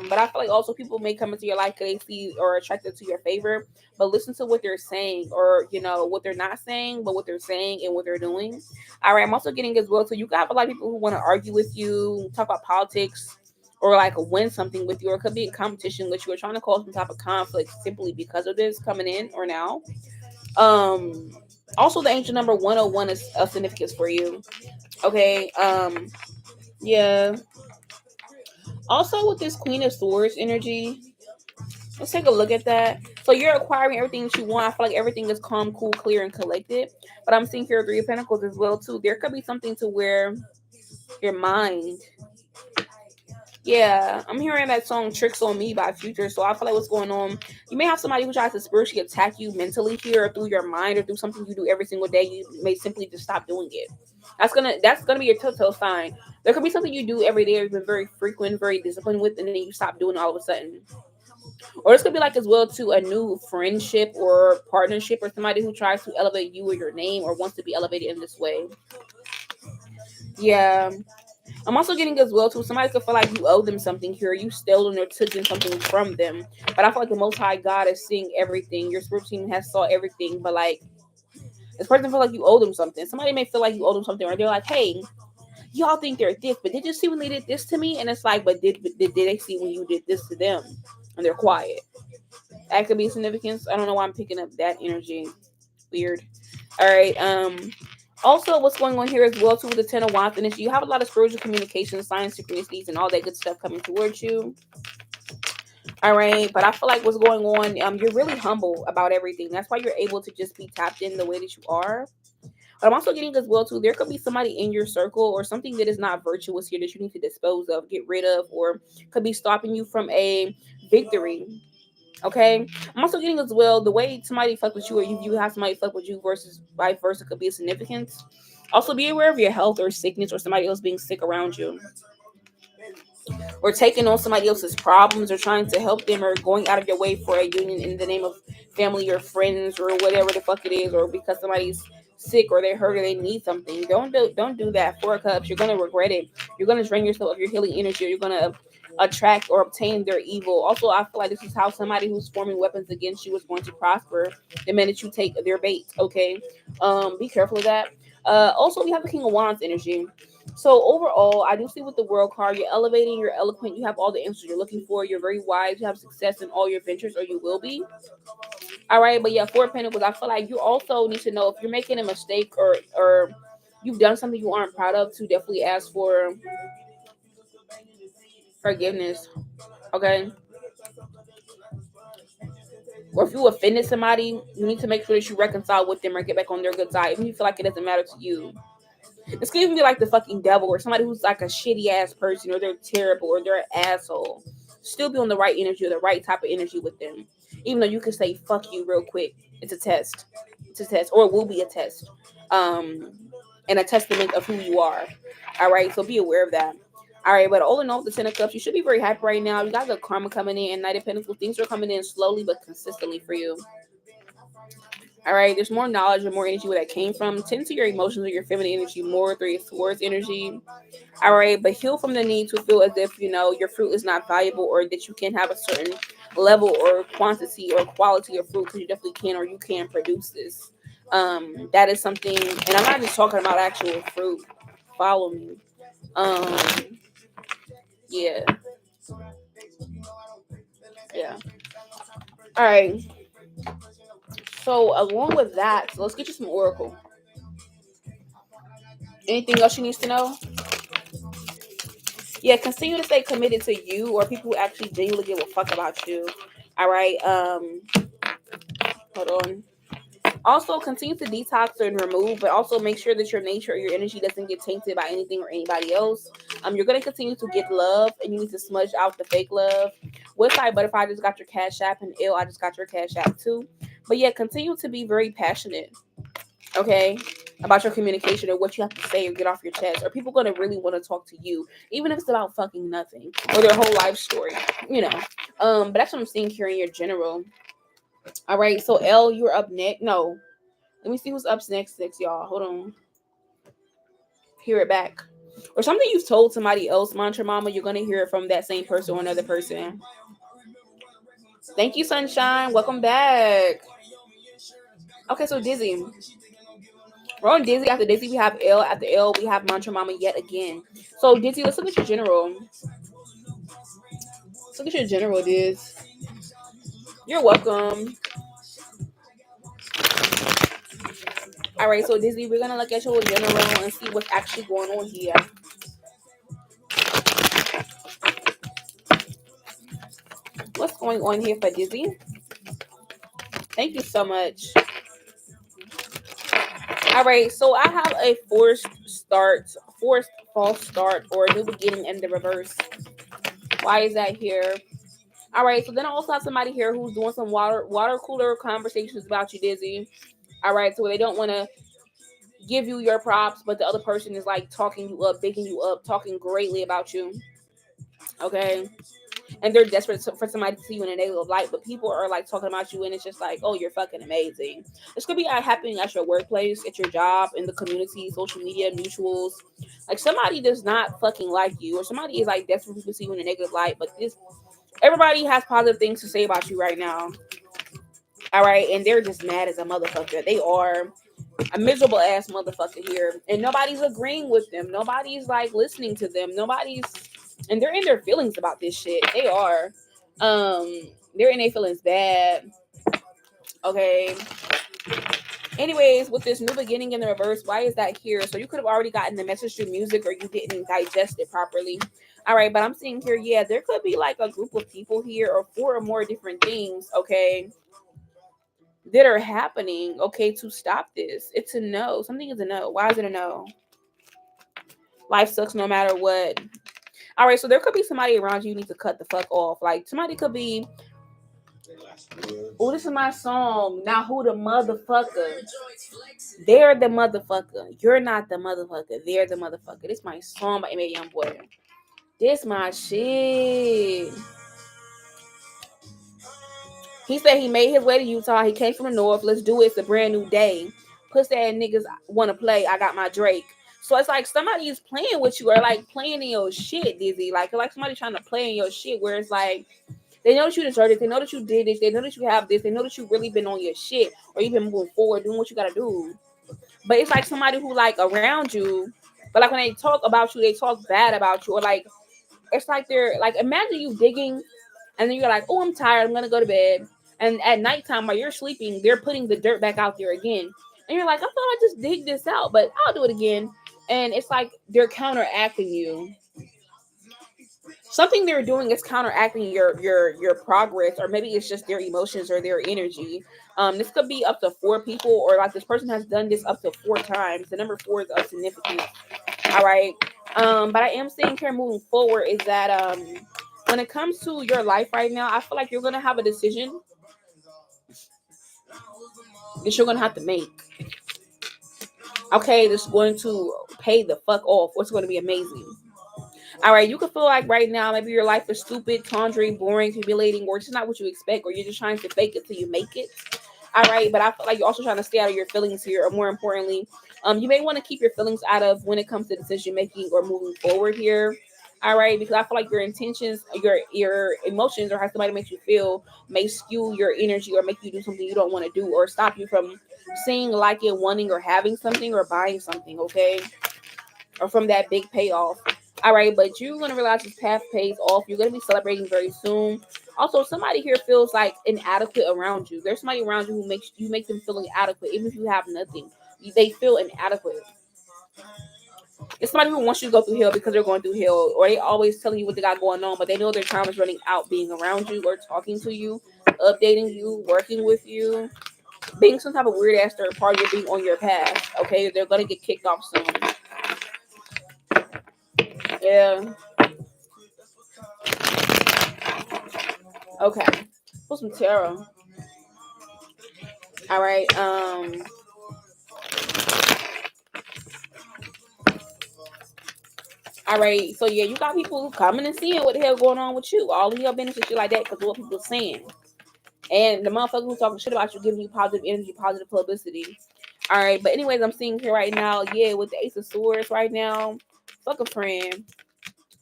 But I feel like also people may come into your life because they see or attracted to your favor, but listen to what they're saying, or you know what they're not saying, but what they're saying and what they're doing. All right. I'm also getting as well. So you got a lot of people who want to argue with you, talk about politics, or like win something with you, or it could be in competition with you, or trying to cause some type of conflict simply because of this coming in or now. Um. Also, the angel number 101 is of significance for you. Okay. Yeah. Also, with this Queen of Swords energy, let's take a look at that. So you're acquiring everything that you want. I feel like everything is calm, cool, clear, and collected. But I'm seeing here Three of Pentacles as well too. There could be something to where your mind. Yeah, I'm hearing that song "Tricks on Me" by Future. So I feel like what's going on. You may have somebody who tries to spiritually attack you mentally here, or through your mind, or through something you do every single day. You may simply just stop doing it. That's gonna be your telltale sign. There could be something you do every day, you've been very frequent, very disciplined with, and then you stop doing it all of a sudden. Or this could be like as well to a new friendship or partnership, or somebody who tries to elevate you or your name or wants to be elevated in this way. Yeah. I'm also getting as well to somebody could feel like you owe them something here. You stolen or taken something from them. But I feel like the Most High God is seeing everything. Your spiritual team has saw everything. But like this person feel like you owe them something. Somebody may feel like you owe them something, or they're like, hey, y'all think they're this, but did you see when they did this to me? And it's like, but did they see when you did this to them? And they're quiet. That could be significance. I don't know why I'm picking up that energy. Weird. All right. Also, what's going on here as well too with the Ten of Wands energy? You have a lot of spiritual communication, signs, synchronicities, and all that good stuff coming towards you. All right, but I feel like what's going on, you're really humble about everything. That's why you're able to just be tapped in the way that you are. But I'm also getting as well too, there could be somebody in your circle or something that is not virtuous here that you need to dispose of, get rid of, or could be stopping you from a victory. Okay. I'm also getting as well the way somebody fuck with you, or you have somebody fuck with you versus vice versa, could be a significance. Also, be aware of your health or sickness or somebody else being sick around you, or taking on somebody else's problems, or trying to help them, or going out of your way for a union in the name of family or friends or whatever the fuck it is, or because somebody's sick or they're hurt or they need something. Don't do that. Four of Cups, you're gonna regret it. You're gonna drain yourself of your healing energy, or you're gonna attract or obtain their evil. Also, I feel like this is how somebody who's forming weapons against you is going to prosper the minute you take their bait. Okay. Be careful of that. Also, we have the King of Wands energy. So overall, I do see with the World card, you're elevating, you're eloquent, you have all the answers you're looking for, you're very wise, you have success in all your ventures, or you will be. All right, but yeah, Four of Pentacles, I feel like you also need to know if you're making a mistake, or you've done something you aren't proud of, to definitely ask for forgiveness. Okay. Or if you offended somebody, you need to make sure that you reconcile with them or get back on their good side. If you feel like it doesn't matter to you, this could even be like the fucking devil, or somebody who's like a shitty ass person, or they're terrible, or they're an asshole. Still be on the right energy, or the right type of energy with them. Even though you can say fuck you real quick. It's a test. It's a test. Or it will be a test. Um and a testament of who you are. All right. So be aware of that. All right, but all in all, the Ten of Cups, you should be very happy right now. You got the karma coming in, and Knight of Pentacles. Things are coming in slowly but consistently for you. All right, there's more knowledge and more energy where that came from. Tend to your emotions or your feminine energy more, three of swords energy. All right, but heal from the need to feel as if your fruit is not valuable, or that you can have a certain level or quantity or quality of fruit, because you definitely can, or you can produce this. That is something, and I'm not just talking about actual fruit. Follow me. Um, yeah, yeah. All right. So along with that, so let's get you some oracle. Anything else you need to know? Yeah, continue to stay committed to you, or people who actually genuinely give a fuck about you. All right. Hold on. Also, continue to detox and remove, but also make sure that your nature or your energy doesn't get tainted by anything or anybody else. You're gonna continue to get love, and you need to smudge out the fake love. Westside Butterfly just got your cash app, and I just got your cash app too. But yeah, continue to be very passionate, okay, about your communication or what you have to say or get off your chest. Are people gonna really want to talk to you, even if it's about fucking nothing or their whole life story, you know? But that's what I'm seeing here in your general. All right, so L, you're up next. No, let me see who's up next, y'all. Hold on. Hear it back. Or something you've told somebody else, Mantra Mama, you're going to hear it from that same person or another person. Thank you, Sunshine. Welcome back. Okay, so Dizzy. We're on Dizzy. After Dizzy, we have L. After L, we have Mantra Mama yet again. So, Dizzy, let's look at your general. Let's look at your general, Diz. You're welcome. All right, so Dizzy, we're going to look at your general and see what's actually going on here. What's going on here for Dizzy? Thank you so much. All right, so I have a forced false start, or a new beginning in the reverse. Why is that here? All right, so then I also have somebody here who's doing some water cooler conversations about you, Dizzy. All right, so they don't want to give you your props, but the other person is like talking you up, bigging you up, talking greatly about you. Okay. And they're desperate for somebody to see you in a negative light, but people are like talking about you, and it's just like, oh, you're fucking amazing. This could be happening at your workplace, at your job, in the community, social media, mutuals. Like somebody does not fucking like you, or somebody is like desperate to see you in a negative light, but everybody has positive things to say about you right now. All right, and they're just mad as a motherfucker. They are a miserable ass motherfucker here, and nobody's agreeing with them. Nobody's like listening to them. And they're in their feelings about this shit. They are. They're in their feelings bad. Okay. Anyways, with this new beginning in the reverse, why is that here? So you could have already gotten the message through music, or you didn't digest it properly. All right, but I'm seeing here, yeah, there could be like a group of people here, or four or more different things, okay, that are happening, okay, to stop this. It's a no. Something is a no. Why is it a no? Life sucks no matter what. All right, so there could be somebody around you need to cut the fuck off. Like somebody could be, oh, this is my song. Now who the motherfucker? They're the motherfucker. You're not the motherfucker. They're the motherfucker. This my song by M.A. Youngboy. This my shit. He said he made his way to Utah. He came from the north. Let's do it. It's a brand new day. Pussy ass niggas want to play. I got my Drake. So it's like somebody is playing with you, or like playing in your shit, Dizzy. Like somebody trying to play in your shit, where it's like they know that you deserve it. They know that you did this. They know that you have this. They know that you really been on your shit, or you've been moving forward, doing what you gotta do. But it's like somebody who like around you, but like when they talk about you, they talk bad about you, or like it's like they're like, imagine you digging, and then you're like, oh, I'm tired. I'm gonna go to bed. And at nighttime, while you're sleeping, they're putting the dirt back out there again. And you're like, I thought I just dig this out, but I'll do it again. And it's like they're counteracting you. Something they're doing is counteracting your progress, or maybe it's just their emotions or their energy. This could be up to four people, or like this person has done this up to four times. The number four is of significance. All right. But I am seeing here moving forward is that when it comes to your life right now, I feel like you're gonna have a decision that you're gonna have to make. Okay, that's going to pay the fuck off. What's going to be amazing. All right, you can feel like right now maybe your life is stupid, tawdry, boring, humiliating, or it's not what you expect, or you're just trying to fake it till you make it. All right, but I feel like you're also trying to stay out of your feelings here, or more importantly, you may want to keep your feelings out of when it comes to decision making or moving forward here. All right, because I feel like your intentions, your emotions, or how somebody makes you feel may skew your energy or make you do something you don't want to do, or stop you from seeing, liking, wanting, or having something, or buying something. Okay, or from that big payoff. All right, but you're gonna realize this path pays off. You're gonna be celebrating very soon. Also, somebody here feels like inadequate around you. There's somebody around you who makes you make them feel inadequate, even if you have nothing. They feel inadequate. It's somebody who wants you to go through hell because they're going through hell, or they always telling you what they got going on, but they know their time is running out being around you or talking to you, updating you, working with you, being some type of weird ass third party or being on your path. Okay, they're gonna get kicked off soon. Yeah. Okay. Put some tarot. All right. All right. So yeah, you got people coming and seeing what the hell going on with you. All of your business and shit like that because of what people saying. And the motherfucker who's talking shit about you giving you positive energy, positive publicity. All right. But anyways, I'm seeing here right now. Yeah, with the Ace of Swords right now. Fuck a friend.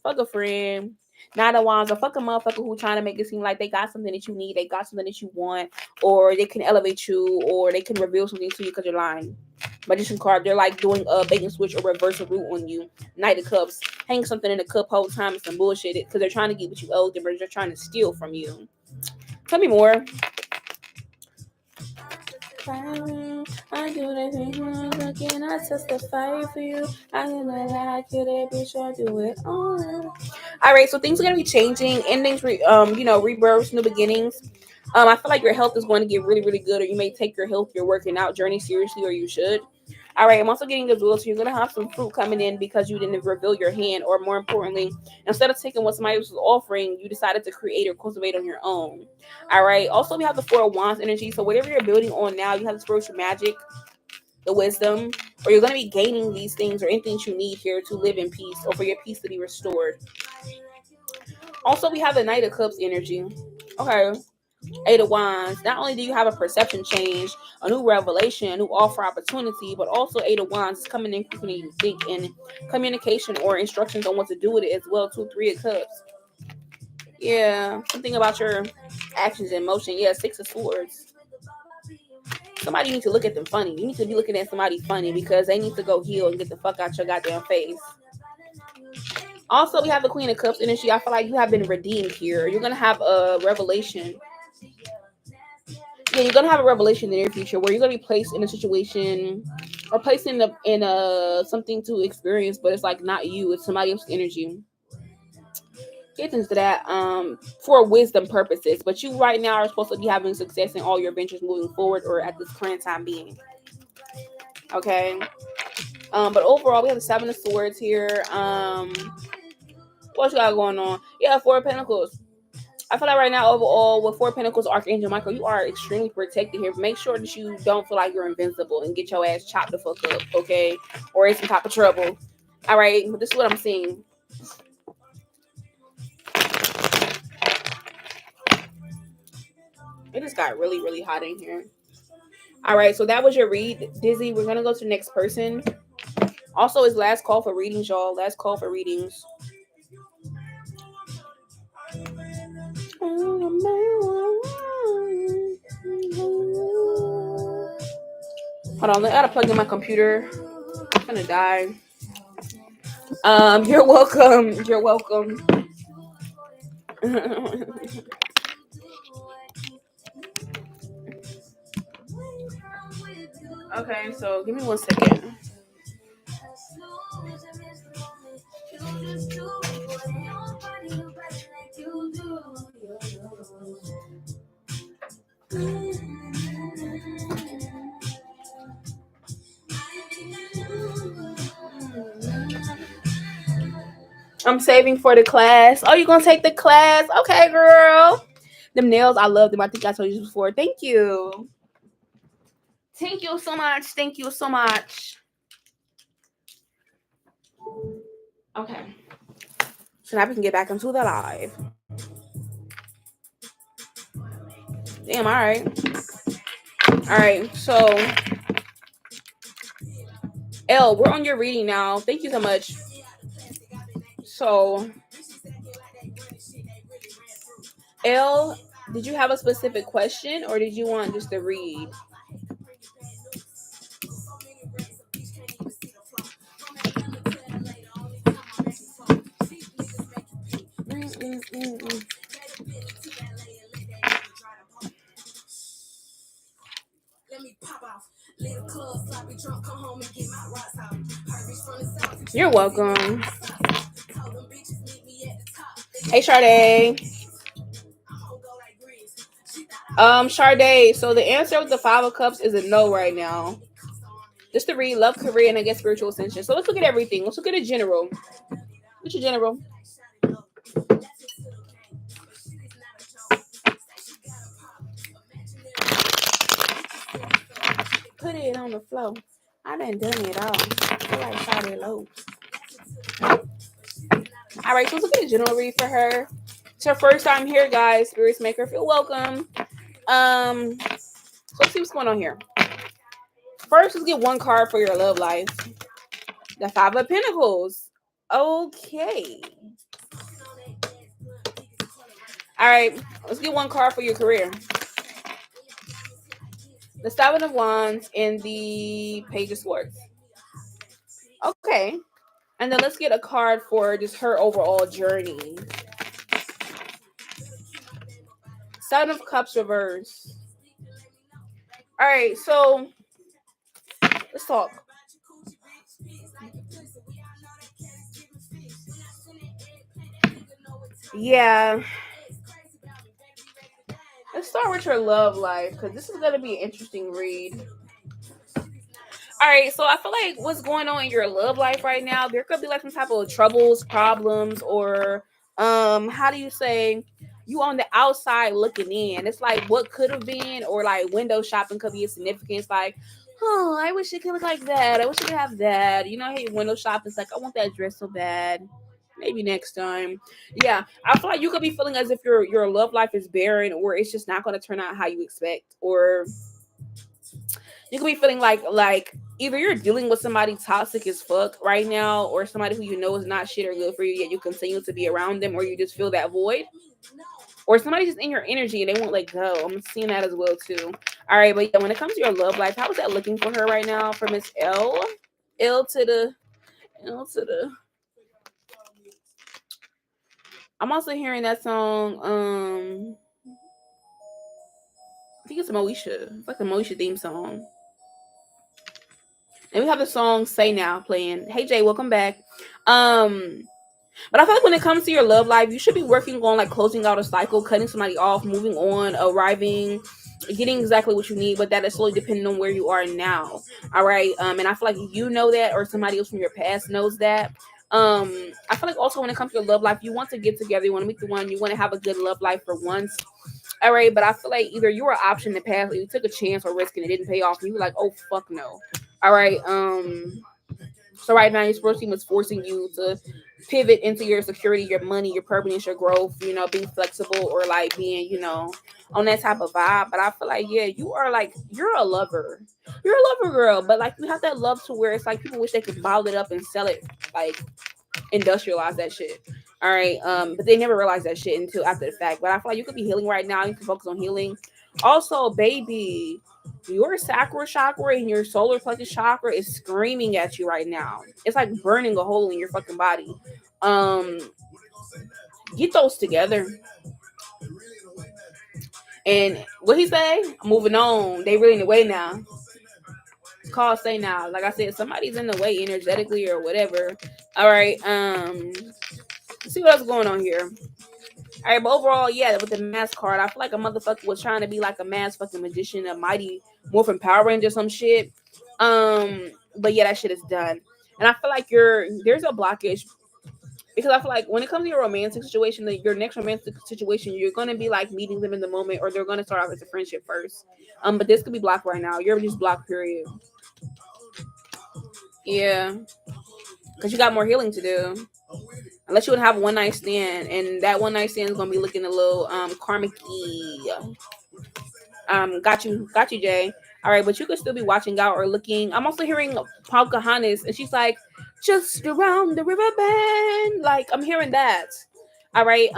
Fuck a friend. Not a wands, or fuck a motherfucker who trying to make it seem like they got something that you need, they got something that you want, or they can elevate you, or they can reveal something to you because you're lying. Magician card, they're like doing a bait and switch or reverse a route on you. Knight of Cups, hang something in the cup whole time and some bullshit because they're trying to get what you owe them, but they're trying to steal from you. Tell me more. I do that again. I testify for you. I am like you, that bitch. I do it all. All right, so things are gonna be changing, endings, rebirths, new beginnings. I feel like your health is going to get really, really good, or you may take your health, your working out journey seriously, or you should. All right, I'm also getting the bill, so you're gonna have some fruit coming in because you didn't reveal your hand, or more importantly, instead of taking what somebody else was offering, you decided to create or cultivate on your own. All right. Also, we have the Four of Wands energy. So whatever you're building on now, you have the spiritual magic, the wisdom, or you're gonna be gaining these things or anything that you need here to live in peace, or for your peace to be restored. Also, we have the Knight of Cups energy. Okay. Eight of Wands. Not only do you have a perception change, a new revelation, a new offer opportunity, but also Eight of Wands is coming in quicker than you think, and communication or instructions on what to do with it as well. Too. Three of Cups. Yeah, something about your actions and motion. Yeah, Six of Swords. Somebody needs to look at them funny. You need to be looking at somebody funny because they need to go heal and get the fuck out your goddamn face. Also, we have the Queen of Cups energy. I feel like you have been redeemed here. You're gonna have a revelation. Yeah, you're gonna have a revelation in the near future where you're gonna be placed in a situation or placed in a something to experience, but it's like not you, it's somebody else's energy. Get into that for wisdom purposes, but you right now are supposed to be having success in all your ventures moving forward, or at this current time being. Okay. But overall, we have the Seven of Swords here. What you got going on? Yeah, Four of Pentacles. I feel like right now, overall, with Four of Pentacles, Archangel Michael, you are extremely protected here. Make sure that you don't feel like you're invincible and get your ass chopped the fuck up, okay? Or in some type of trouble. All right, but this is what I'm seeing. It just got really, really hot in here. All right, so that was your read, Dizzy. We're gonna go to the next person. Also, it's last call for readings, y'all. Last call for readings. Hold on, I gotta plug in my computer. I'm gonna die. You're welcome. You're welcome. Okay, so give me 1 second. I'm saving for the class. Oh, you gonna take the class? Okay, girl. Them nails, I love them. I think I told you before. Thank you. Thank you so much. Thank you so much. Okay. So now we can get back into the live. Damn, all right. All right, so L, we're on your reading now. Thank you so much. So L, did you have a specific question or did you want just to read? You're welcome. Hey, Sade. Sade. So the answer with the Five of Cups is a no right now. Just to read, love, career, and I guess spiritual ascension. So let's look at everything. Let's look at a general. What's your general? Put it on the floor. I done done it all. I feel like Sade low. All right, so let's look at a general read for her. It's her first time here, guys. Spirits make her feel welcome. So let's see what's going on here. First, let's get one card for your love life. The Five of Pentacles. Okay. All right, let's get one card for your career. The Seven of Wands and the Page of Swords. Okay. And then let's get a card for just her overall journey. Seven of Cups reverse. All right, so let's talk. Yeah. Let's start with your love life because this is going to be an interesting read. All right, so I feel like what's going on in your love life right now, there could be like some type of troubles, problems, or how do you say, you on the outside looking in. It's like what could have been, or like window shopping could be a significance. Like, oh, I wish it could look like that. I wish I could have that. You know, hey, window shopping is like, I want that dress so bad. Maybe next time. Yeah, I feel like you could be feeling as if your love life is barren, or it's just not going to turn out how you expect, or you could be feeling like either you're dealing with somebody toxic as fuck right now, or somebody who you know is not shit or good for you, yet you continue to be around them, or you just feel that void, or somebody's just in your energy and they won't let go. I'm seeing that as well too. All right, but yeah, when it comes to your love life, how is that looking for her right now? For Miss L, L to the L to the. I'm also hearing that song. I think it's Moesha. It's like a Moesha theme song. And we have the song "Say Now" playing. Hey Jay, welcome back. But I feel like when it comes to your love life, you should be working on like closing out a cycle, cutting somebody off, moving on, arriving, getting exactly what you need. But that is slowly depending on where you are now. All right. And I feel like you know that, or somebody else from your past knows that. I feel like also when it comes to your love life, you want to get together, you want to meet the one, you want to have a good love life for once. All right, but I feel like either you were an option in the past, or you took a chance or risk and it didn't pay off, and you were like, oh fuck no. All right. So right now, your sports team is forcing you to pivot into your security, your money, your purpose, your growth. You know, being flexible, or like being, on that type of vibe. But I feel like, yeah, you are like, you're a lover. You're a lover girl, but like you have that love to where it's like people wish they could bottle it up and sell it, like industrialize that shit. All right. But they never realize that shit until after the fact. But I feel like you could be healing right now. You can focus on healing. Also, baby, your sacral chakra and your solar plexus chakra is screaming at you right now. It's like burning a hole in your fucking body. Um, get those together. And what he say? Moving on. They really in the way now. It's called Say Now. Like I said, somebody's in the way energetically or whatever. All right. Let's see what else going on here. All right, but overall, yeah, with the mask card, I feel like a motherfucker was trying to be like a mask fucking magician, a mighty Morphin Power Ranger, some shit. But yeah, that shit is done, and I feel like there's a blockage because I feel like when it comes to your romantic situation, your next romantic situation, you're gonna be like meeting them in the moment, or they're gonna start off as a friendship first. But this could be blocked right now. You're just blocked, period. Yeah, because you got more healing to do. Unless you would have one night stand, and that one night stand is gonna be looking a little karmic-y. Got you, Jay. All right, but you could still be watching out or looking. I'm also hearing Pocahontas, and she's like, just around the river bend. Like, I'm hearing that. All right.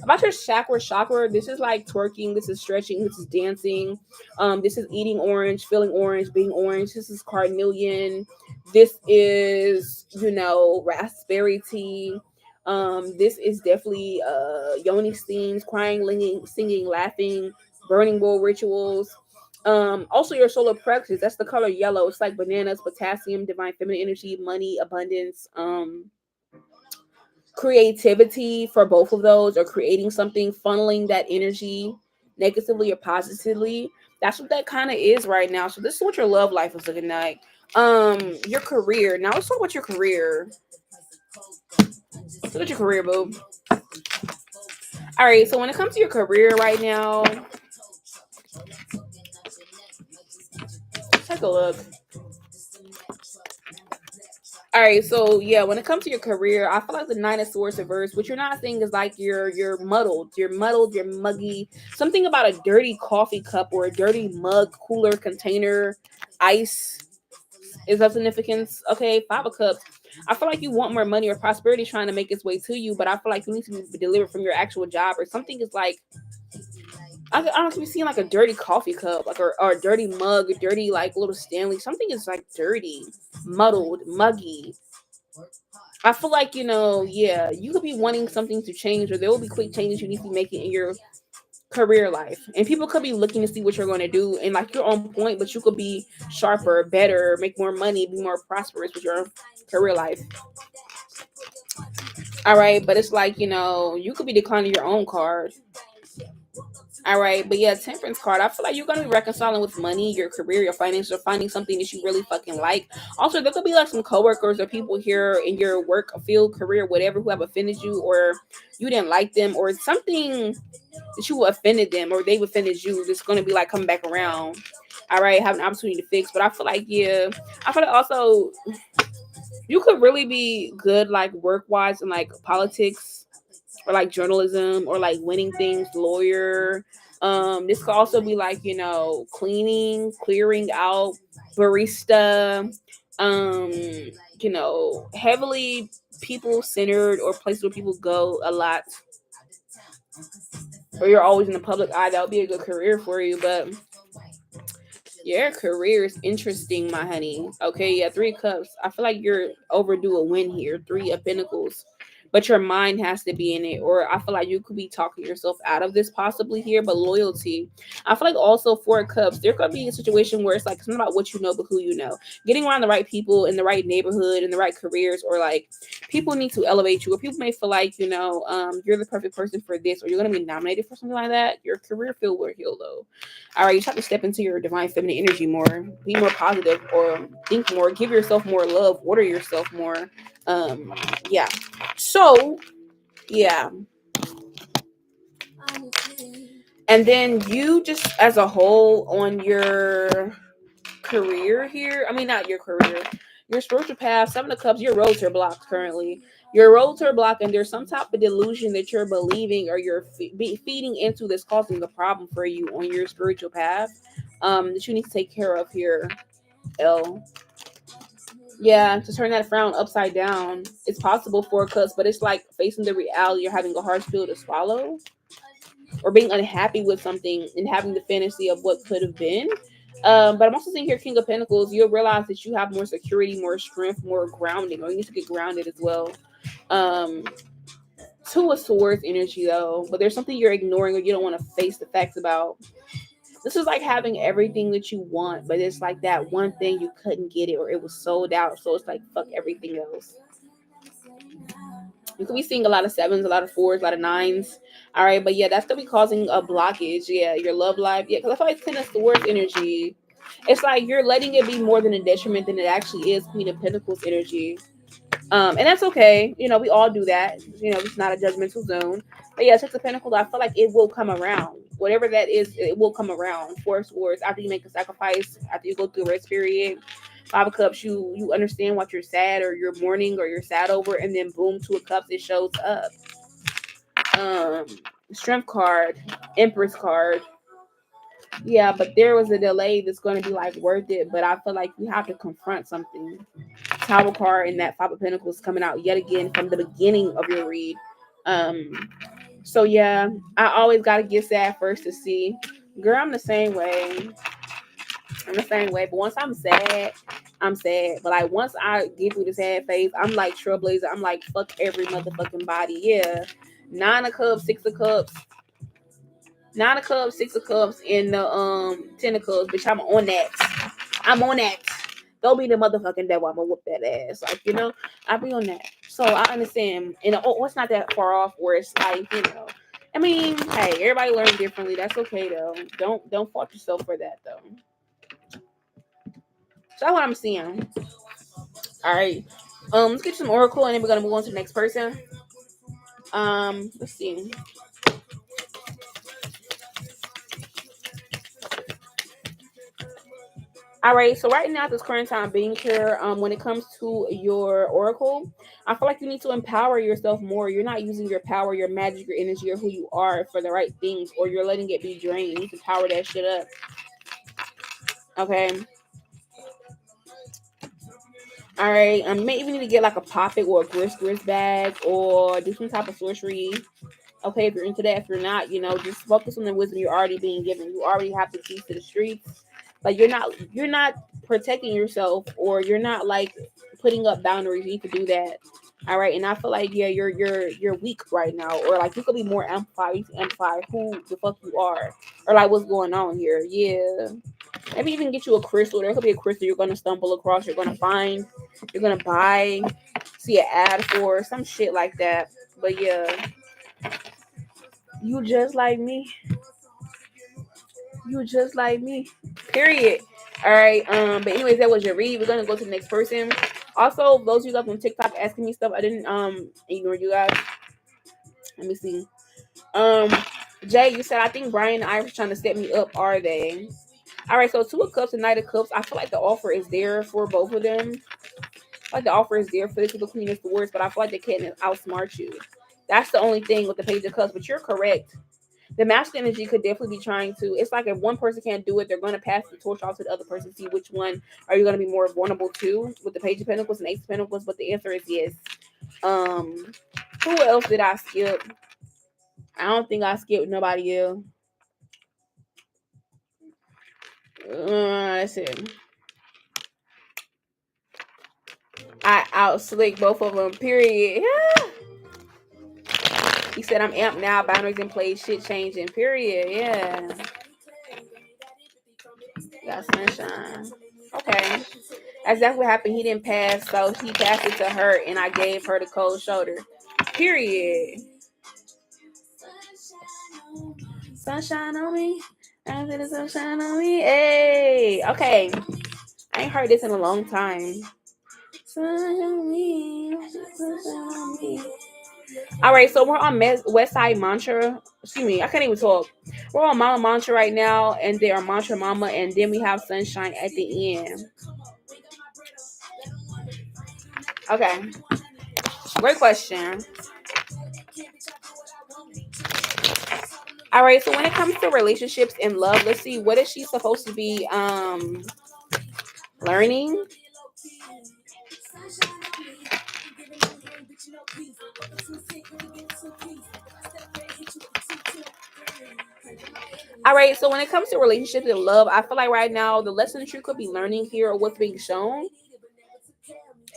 About your chakra. This is like twerking. This is stretching. This is dancing. This is eating orange, feeling orange, being orange. This is carnelian. This is, raspberry tea. This is definitely yoni steams, crying, singing, laughing, burning bowl rituals. Also your solar plexus, that's the color yellow. It's like bananas, potassium, divine feminine energy, money, abundance, creativity for both of those, or creating something, funneling that energy negatively or positively. That's what that kind of is right now. So this is what your love life is looking like. Your career. Now let's talk about your career. Let's look at your career, boo. All right, so when it comes to your career right now, take a look. All right, so yeah, when it comes to your career, I feel like the Nine of Swords reverse. What you're not saying is like you're muddled, you're muggy. Something about a dirty coffee cup or a dirty mug, cooler, container, ice is of significance. Okay, Five of Cups. I feel like you want more money or prosperity trying to make its way to you, but I feel like you need to be delivered from your actual job, or something is like I don't keep seeing like a dirty coffee cup, like or a dirty mug, a dirty like little Stanley. Something is like dirty, muddled, muggy. I feel like, yeah, you could be wanting something to change, or there will be quick changes you need to be making in your career life. And people could be looking to see what you're going to do. And like you're on point, but you could be sharper, better, make more money, be more prosperous with your career life. All right. But it's like, you could be declining your own card. All right, but yeah, temperance card. I feel like you're gonna be reconciling with money, your career, your finances, or finding something that you really fucking like. Also, there could be like some coworkers or people here in your work field, career, whatever, who have offended you, or you didn't like them, or something that you offended them, or they've offended you. That's gonna be like coming back around. All right, have an opportunity to fix. But I feel like, yeah, I feel like also you could really be good like work wise and like politics, or like journalism, or like winning things, lawyer. This could also be like, cleaning, clearing out, barista, um, heavily people centered, or places where people go a lot, or you're always in the public eye. That would be a good career for you. But your career is interesting, my honey. Okay, yeah, Three Cups. I feel like you're overdue a win here. Three of Pentacles. But your mind has to be in it. Or I feel like you could be talking yourself out of this possibly here. But loyalty. I feel like also Four Cups. There could be a situation where it's like, it's not about what you know, but who you know. Getting around the right people in the right neighborhood, in the right careers, or like people need to elevate you. Or people may feel like, you're the perfect person for this, or you're going to be nominated for something like that. Your career field will heal though. All right, you have to step into your divine feminine energy more, be more positive, or think more, give yourself more love, order yourself more. Yeah. So, yeah. And then you just as a whole on your career here. I mean, not your career, your spiritual path, Seven of Cups, your roads are blocked currently. Your roads are blocked, and there's some type of delusion that you're believing, or you're feeding into, that's causing a problem for you on your spiritual path, that you need to take care of here, L. Yeah, to turn that frown upside down. It's possible for Cups, but it's like facing the reality, you're having a hard pill to swallow, or being unhappy with something and having the fantasy of what could have been. But I'm also seeing here King of Pentacles. You'll realize that you have more security, more strength, more grounding, or you need to get grounded as well. Um, Two of Swords energy though, but there's something you're ignoring, or you don't want to face the facts about. This is like having everything that you want, but it's like that one thing you couldn't get it, or it was sold out. So it's like fuck everything else. You could be seeing a lot of sevens, a lot of fours, a lot of nines. All right, but yeah, that's gonna be causing a blockage. Yeah, your love life. Yeah, because I feel like Ten of Swords energy. It's like you're letting it be more than a detriment than it actually is. Queen of Pentacles energy. And that's okay. We all do that. It's not a judgmental zone. But yeah, Six of Pentacles, I feel like it will come around. Whatever that is, it will come around. Four of Swords, after you make a sacrifice, after you go through a rest period. Five of Cups, you understand what you're sad, or you're mourning, or you're sad over, and then boom, Two of Cups, it shows up. Um, Strength card, Empress card. Yeah, but there was a delay that's going to be like worth it. But I feel like you have to confront something. Tower card and that Five of Pentacles coming out yet again from the beginning of your read. So yeah, I always gotta get sad first to see. Girl, I'm the same way. I'm the same way. But once I'm sad, I'm sad. But like once I get through the sad phase, I'm like trailblazer. I'm like fuck every motherfucking body. Yeah. 9 of Cups, 6 of Cups. 9 of Cups, 6 of Cups, and the 10 of Cups. Bitch, I'm on that. I'm on that. Don't be the motherfucking devil. I'm gonna whoop that ass. Like, I be on that. So I understand. And it's not that far off where it's like, I mean, hey, everybody learns differently. That's okay though. Don't fault yourself for that though. So that's what I'm seeing. All right. Let's get some oracle and then we're gonna move on to the next person. Let's see. All right, so right now, at this current time being here, when it comes to your oracle, I feel like you need to empower yourself more. You're not using your power, your magic, your energy, or who you are for the right things, or you're letting it be drained. You need to power that shit up. Okay. All right. You may even need to get like a poppet or a grist bag, or do some type of sorcery. Okay, if you're into that, if you're not, just focus on the wisdom you're already being given. You already have the keys to the streets. Like you're not protecting yourself, or you're not like putting up boundaries. You need to do that. All right, and I feel like you're weak right now, or like you could be more amplified. You can amplify who the fuck you are, or like what's going on here. Yeah, maybe even get you a crystal. There could be a crystal you're gonna stumble across. You're gonna find. You're gonna buy. See an ad for some shit like that. But yeah. You just like me. You just like me. Period. All right. But anyways, that was your read. We're gonna go to the next person. Also, those of you guys on TikTok asking me stuff, I didn't ignore you guys. Let me see. Um, Jay, you said I think Brian and Iris trying to set me up. Are they? All right. So 2 of Cups and Knight of Cups. I feel like the offer is there for both of them. Like the offer is there for the people Queen of Swords, but I feel like they can't outsmart you. That's the only thing with the Page of Cups. But you're correct. The masculine energy could definitely be trying to. It's like if one person can't do it, they're going to pass the torch off to the other person. See which one are you going to be more vulnerable to with the Page of Pentacles and Ace of Pentacles. But the answer is yes. Who else did I skip? I don't think I skipped nobody else. That's it. I out slick both of them. Period. He said I'm amped now. Boundaries in place. Shit changing. Period. Yeah. Got sunshine. Okay. Exactly what happened. He didn't pass, so he passed it to her, and I gave her the cold shoulder. Period. Sunshine on me. I feel the sunshine on me. Hey. Okay. I ain't heard this in a long time. Sunshine on me. Sunshine on me. All right, so we're on West Side Mantra. Excuse me, I can't even talk. We're on Mama Mantra right now, and they are Mantra Mama, and then we have Sunshine at the end. Okay, great question. All right, so when it comes to relationships and love, let's see, what is she supposed to be learning? All right, so when it comes to relationships and love, I feel like right now the lesson that you could be learning here, or what's being shown,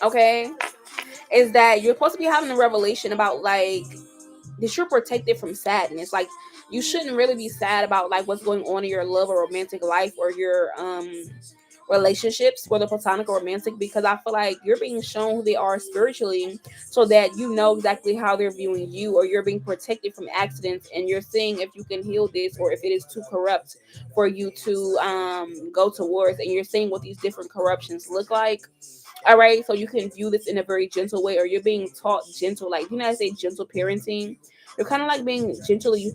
okay, is that you're supposed to be having a revelation about like that you're protected from sadness. Like you shouldn't really be sad about like what's going on in your love or romantic life or your relationships, whether platonic or romantic, because I feel like you're being shown who they are spiritually so that you know exactly how they're viewing you, or you're being protected from accidents, and you're seeing if you can heal this or if it is too corrupt for you to go towards, and you're seeing what these different corruptions look like. All right, so you can view this in a very gentle way, or you're being taught gentle, like I say gentle parenting. You're kind of like being gently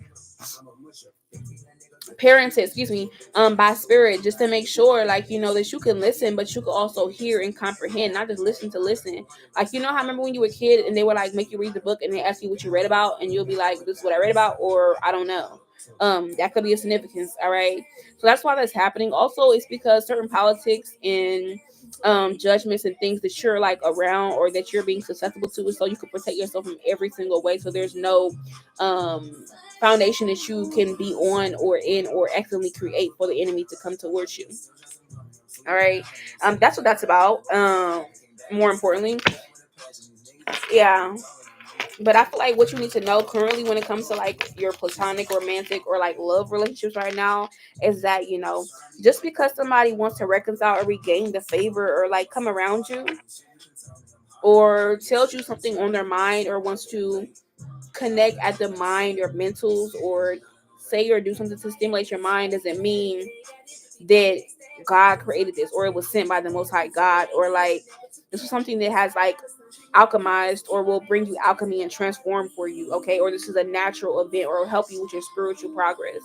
parented, excuse me, by spirit, just to make sure, like that you can listen, but you can also hear and comprehend, not just listen to listen. Like how I remember when you were a kid and they would like make you read the book and they ask you what you read about, and you'll be like, "This is what I read about," or "I don't know." That could be a significance. All right. So that's why that's happening. Also, it's because certain politics and judgments and things that you're like around or that you're being susceptible to, so you can protect yourself from every single way. So there's no um foundation that you can be on or in or actively create for the enemy to come towards you. All right. That's what that's about. More importantly, yeah. But I feel like what you need to know currently when it comes to like your platonic, romantic, or like love relationships right now is that, just because somebody wants to reconcile or regain the favor or like come around you or tells you something on their mind or wants to connect at the mind or mentals or say or do something to stimulate your mind doesn't mean that God created this or it was sent by the Most High God or like this is something that has like alchemized or will bring you alchemy and transform for you, okay? Or this is a natural event or will help you with your spiritual progress.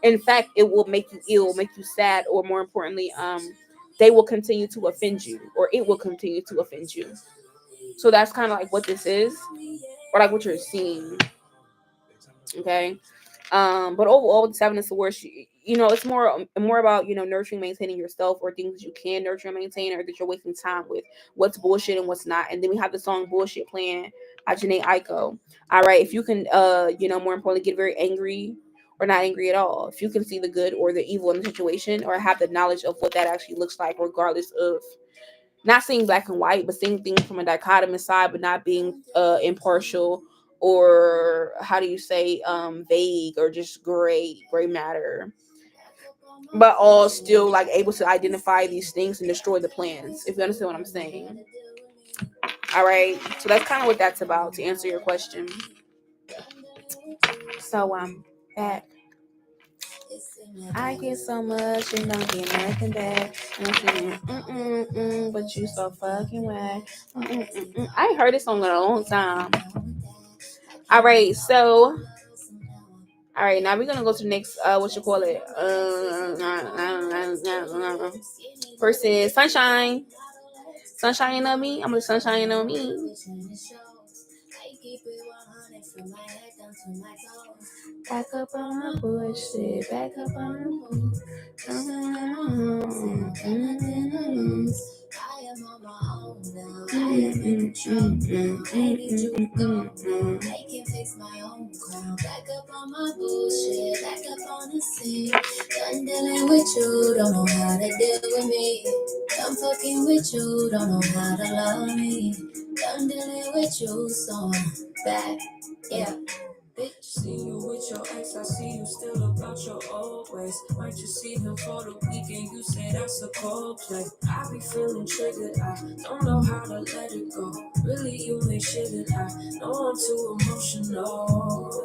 In fact, it will make you ill, make you sad, or more importantly, they will continue to offend you or it will continue to offend you. So that's kind of like what this is or like what you're seeing, okay? But overall, the seven is the worst. It's more about nurturing, maintaining yourself, or things you can nurture and maintain, or that you're wasting time with. What's bullshit and what's not. And then we have the song "Bullshit" playing by Janae Aiko. All right, if you can, more importantly, get very angry or not angry at all. If you can see the good or the evil in the situation, or have the knowledge of what that actually looks like, regardless of not seeing black and white, but seeing things from a dichotomous side, but not being impartial or how do you say vague or just gray matter, but all still like able to identify these things and destroy the plans, if you understand what I'm saying. All right, so that's kind of what that's about, to answer your question. So back. I get so much and don't get nothing back. And I'm saying, but you so fucking whack. I ain't heard this song in a long time. All right, so all right, now we're gonna go to the next. What you call it? Person, sunshine, sunshine on me. I'm gonna sunshine on me. Back up on my bullshit. Back up on my I am on my own now. I am in control now. I need you to go now. I can fix my own crown. Back up on my bullshit. Back up on the scene. Done dealing with you. Don't know how to deal with me. Done fucking with you. Don't know how to love me. Done dealing with you. So I'm back. Yeah. Bitch, see you with your ex, I see you still about your old ways. Might you see him for the weekend, you say that's a cold play. I be feeling triggered, I don't know how to let it go. Really, you ain't shit it, I know I'm too emotional.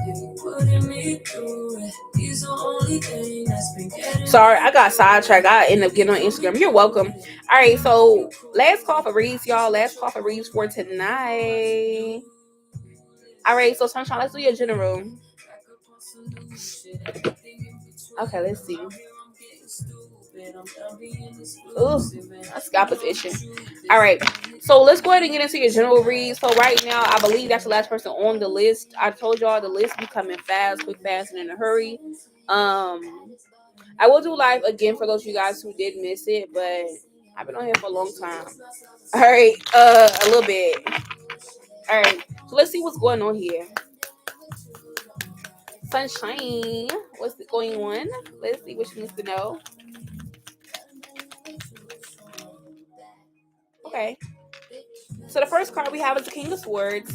You putting me through it, these are only thing that's been getting. Sorry, I got sidetracked. I ended up getting on Instagram. You're welcome. All right, so last call for reads, y'all. Last call for reads for tonight. All right, so Sunshine, let's do your general. Okay, let's see. Ooh, a scalp position. All right, so let's go ahead and get into your general read. So right now, I believe that's the last person on the list. I told y'all the list be coming fast, quick, fast, and in a hurry. I will do live again for those of you guys who did miss it, but I've been on here for a long time. All right, a little bit. All right, so let's see what's going on here. Sunshine, what's going on? Let's see what you need to know. Okay. So the first card we have is the King of Swords.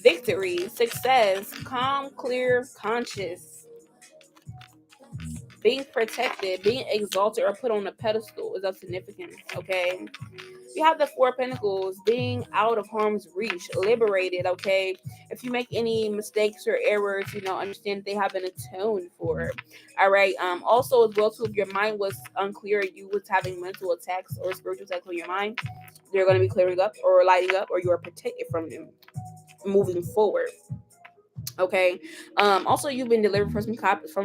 Victory, success, calm, clear, conscious. Being protected, being exalted or put on a pedestal is of significance, okay? You have the Four of Pentacles, being out of harm's reach, liberated, okay? If you make any mistakes or errors, understand they have been atoned for. All right. Also, as well, too, if your mind was unclear, you was having mental attacks or spiritual attacks on your mind, they're going to be clearing up or lighting up, or you are protected from them moving forward. Okay. Also, you've been delivered from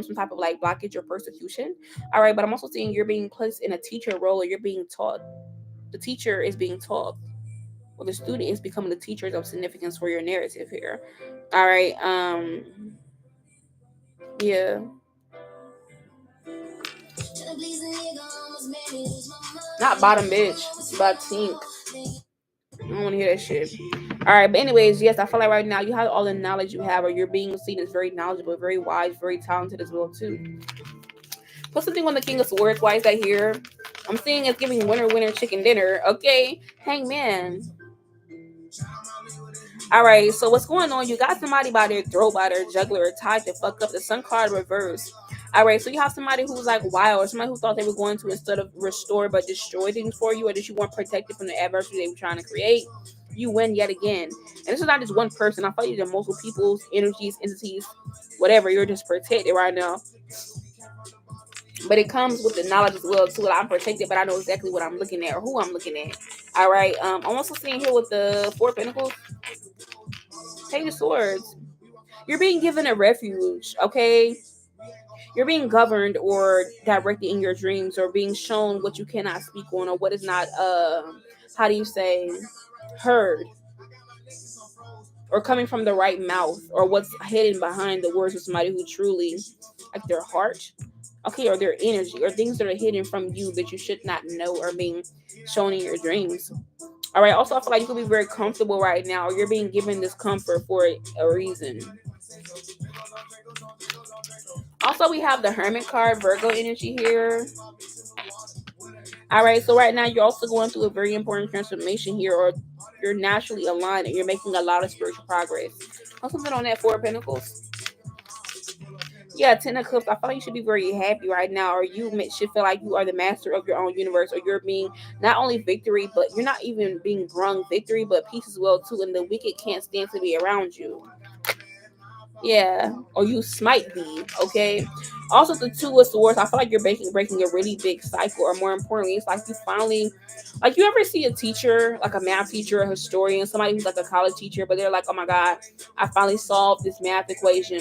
some type of like blockage or persecution. All right, but I'm also seeing you're being placed in a teacher role, or you're being taught. The teacher is being taught. Well, the student is becoming the teachers of significance for your narrative here. All right. Yeah. Not bottom bitch, but tink. I don't want to hear that shit. All right, but anyways, yes, I feel like right now you have all the knowledge you have, or you're being seen as very knowledgeable, very wise, very talented as well too. Put something on the King of Swords. Why is that here? I'm seeing it's giving winner, winner, chicken dinner. Okay, Hangman. All right, so what's going on? You got somebody by their throat, by their juggler, or tied the fuck up. The Sun card reverse. All right, so you have somebody who's like wild, or somebody who thought they were going to instead of restore but destroy things for you, or that you weren't protected from the adversity they were trying to create. You win yet again, and this is not just one person. I feel like there's multiple people's energies, entities, whatever. You're just protected right now. But it comes with the knowledge as well too. I'm protected, but I know exactly what I'm looking at or who I'm looking at. All right. I'm also seeing here with the Four of Pentacles, Page of Swords. You're being given a refuge. Okay. You're being governed or directed in your dreams, or being shown what you cannot speak on, or what is not how do you say, heard, or coming from the right mouth, or what's hidden behind the words of somebody who truly, like, their heart, okay, or their energy, or things that are hidden from you that you should not know are being shown in your dreams. All right. Also, I feel like you could be very comfortable right now, or you're being given this comfort for a reason. Also, we have the Hermit card, Virgo energy here. All right, so right now you're also going through a very important transformation here, or you're naturally aligned and you're making a lot of spiritual progress. Something on that Four of Pentacles. Yeah, Ten of Cups. I feel like you should be very happy right now, or you should feel like you are the master of your own universe, or you're being not only victory, but you're not even being brung victory, but peace as well too. And the wicked can't stand to be around you. Yeah, or you might be, okay. Also, the Two of Swords. I feel like you're breaking a really big cycle, or more importantly, it's like you finally, like, you ever see a teacher, like a math teacher, a historian, somebody who's like a college teacher, but they're like, oh my god, I finally solved this math equation.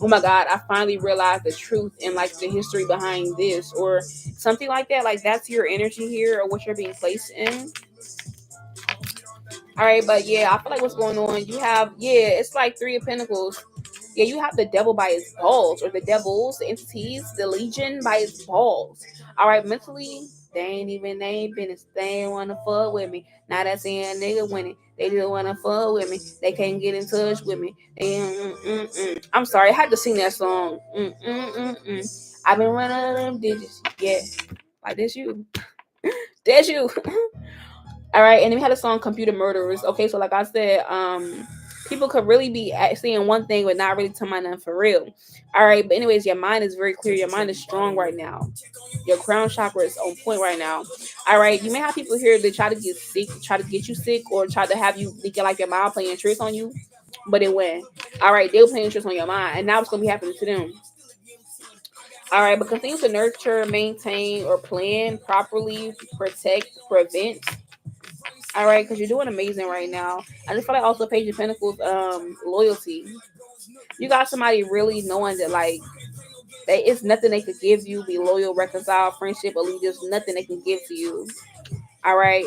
Oh my god, I finally realized the truth and like the history behind this, or something like that. Like, that's your energy here, or what you're being placed in. All right, but yeah, I feel like what's going on, you have, yeah, it's like Three of Pentacles. Yeah, you have the devil by his balls, or the devils, the entities, the legion by his balls. All right, mentally, they ain't business. They ain't wanna fuck with me. Now that's saying nigga winning. They just wanna fuck with me. They can't get in touch with me. I'm sorry, I had to sing that song. I've been running them digits. Yeah, like this you. That's you. All right, and then we had a song "Computer Murderers." Okay, so like I said, people could really be seeing one thing but not really talking about nothing for real. All right, but anyways, your mind is very clear. Your mind is strong right now. Your crown chakra is on point right now. All right, you may have people here that try to get sick, try to get you sick, or try to have you thinking like your mind playing tricks on you, but it went. All right, they were playing tricks on your mind, and now it's gonna be happening to them. All right, but continue to nurture, maintain, or plan properly, protect, prevent. All right, because you're doing amazing right now. I just feel like also Page of Pentacles, loyalty. You got somebody really knowing that, like, they, it's nothing they could give you. Be loyal, reconcile, friendship, allegiance, nothing they can give to you. All right,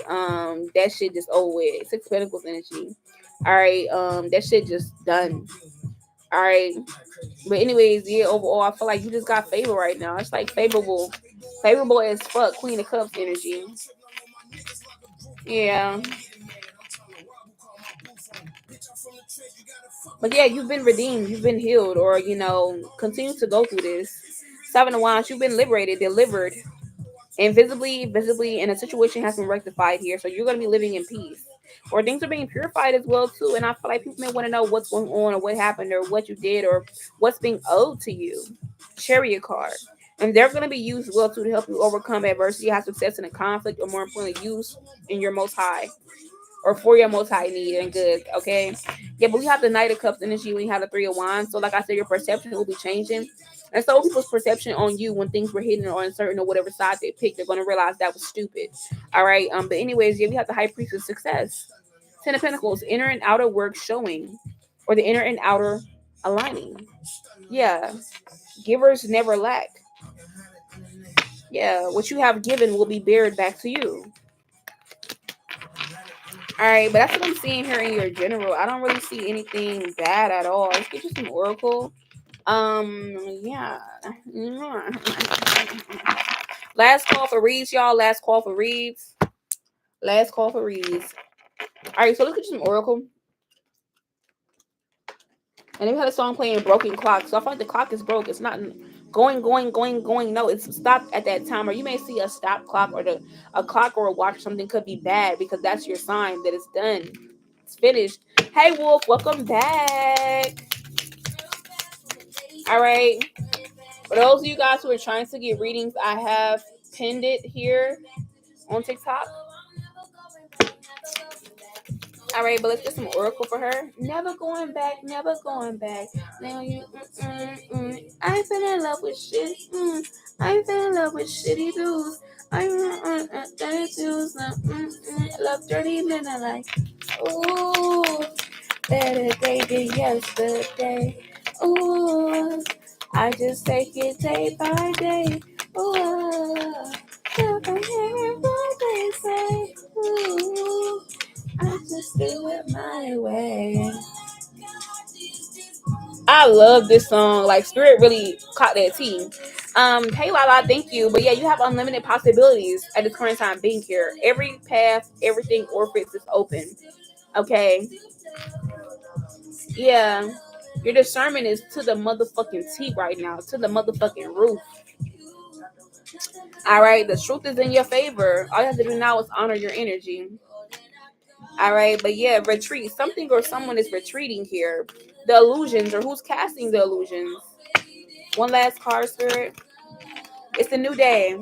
that shit just over with. Six of Pentacles energy. All right, that shit just done. All right, but anyways, yeah, overall, I feel like you just got favor right now. It's like favorable as fuck. Queen of Cups energy. Yeah. But yeah, you've been redeemed, you've been healed, or continue to go through this. Seven of Wands, you've been liberated, delivered, and visibly, and a situation has been rectified here. So you're gonna be living in peace. Or things are being purified as well too. And I feel like people may want to know what's going on, or what happened, or what you did, or what's being owed to you. Chariot card. And they're going to be used well too to help you overcome adversity, have success in a conflict, or more importantly, use in your most high, or for your most high need and good. Okay. Yeah, but we have the Knight of Cups energy when you have the Three of Wands. So like I said, your perception will be changing. And so people's perception on you when things were hidden or uncertain, or whatever side they picked, they're going to realize that was stupid. All right. But anyways, yeah, we have the High Priest of Success. Ten of Pentacles, inner and outer work showing, or the inner and outer aligning. Yeah. Givers never lack. Yeah, what you have given will be buried back to you. All right, but that's what I'm seeing here in your general. I don't really see anything bad at all. Let's get you some oracle. Yeah. Last call for reads, y'all. Last call for reads. Last call for reads. All right, so let's get you some oracle. And then we had a song playing Broken Clock. So I feel like the clock is broke. It's not going. No, it's stopped at that time. Or you may see a stop clock or a clock or a watch or something could be bad because that's your sign that it's done. It's finished. Hey, Wolf, welcome back. All right. For those of you guys who are trying to get readings, I have pinned it here on TikTok. All right, but let's get some oracle for her. Never going back, never going back. Now you, I ain't fell in love with shit. I ain't fell in love with shitty dudes. I dirty dudes. Love dirty men. I like. Ooh, better day than yesterday. Ooh, I just take it day by day. Ooh, never hear what they say. Ooh. I just do it my way. I love this song. Like Spirit really caught that tea. Hey Lala, thank you. But yeah, you have unlimited possibilities at this current time being here. Every path, everything orifice is open. Okay. Yeah. Your discernment is to the motherfucking T right now, to the motherfucking roof. All right, the truth is in your favor. All you have to do now is honor your energy. All right, but yeah, retreat. Something or someone is retreating here. The illusions, or who's casting the illusions. One last card, Spirit. It's a new day.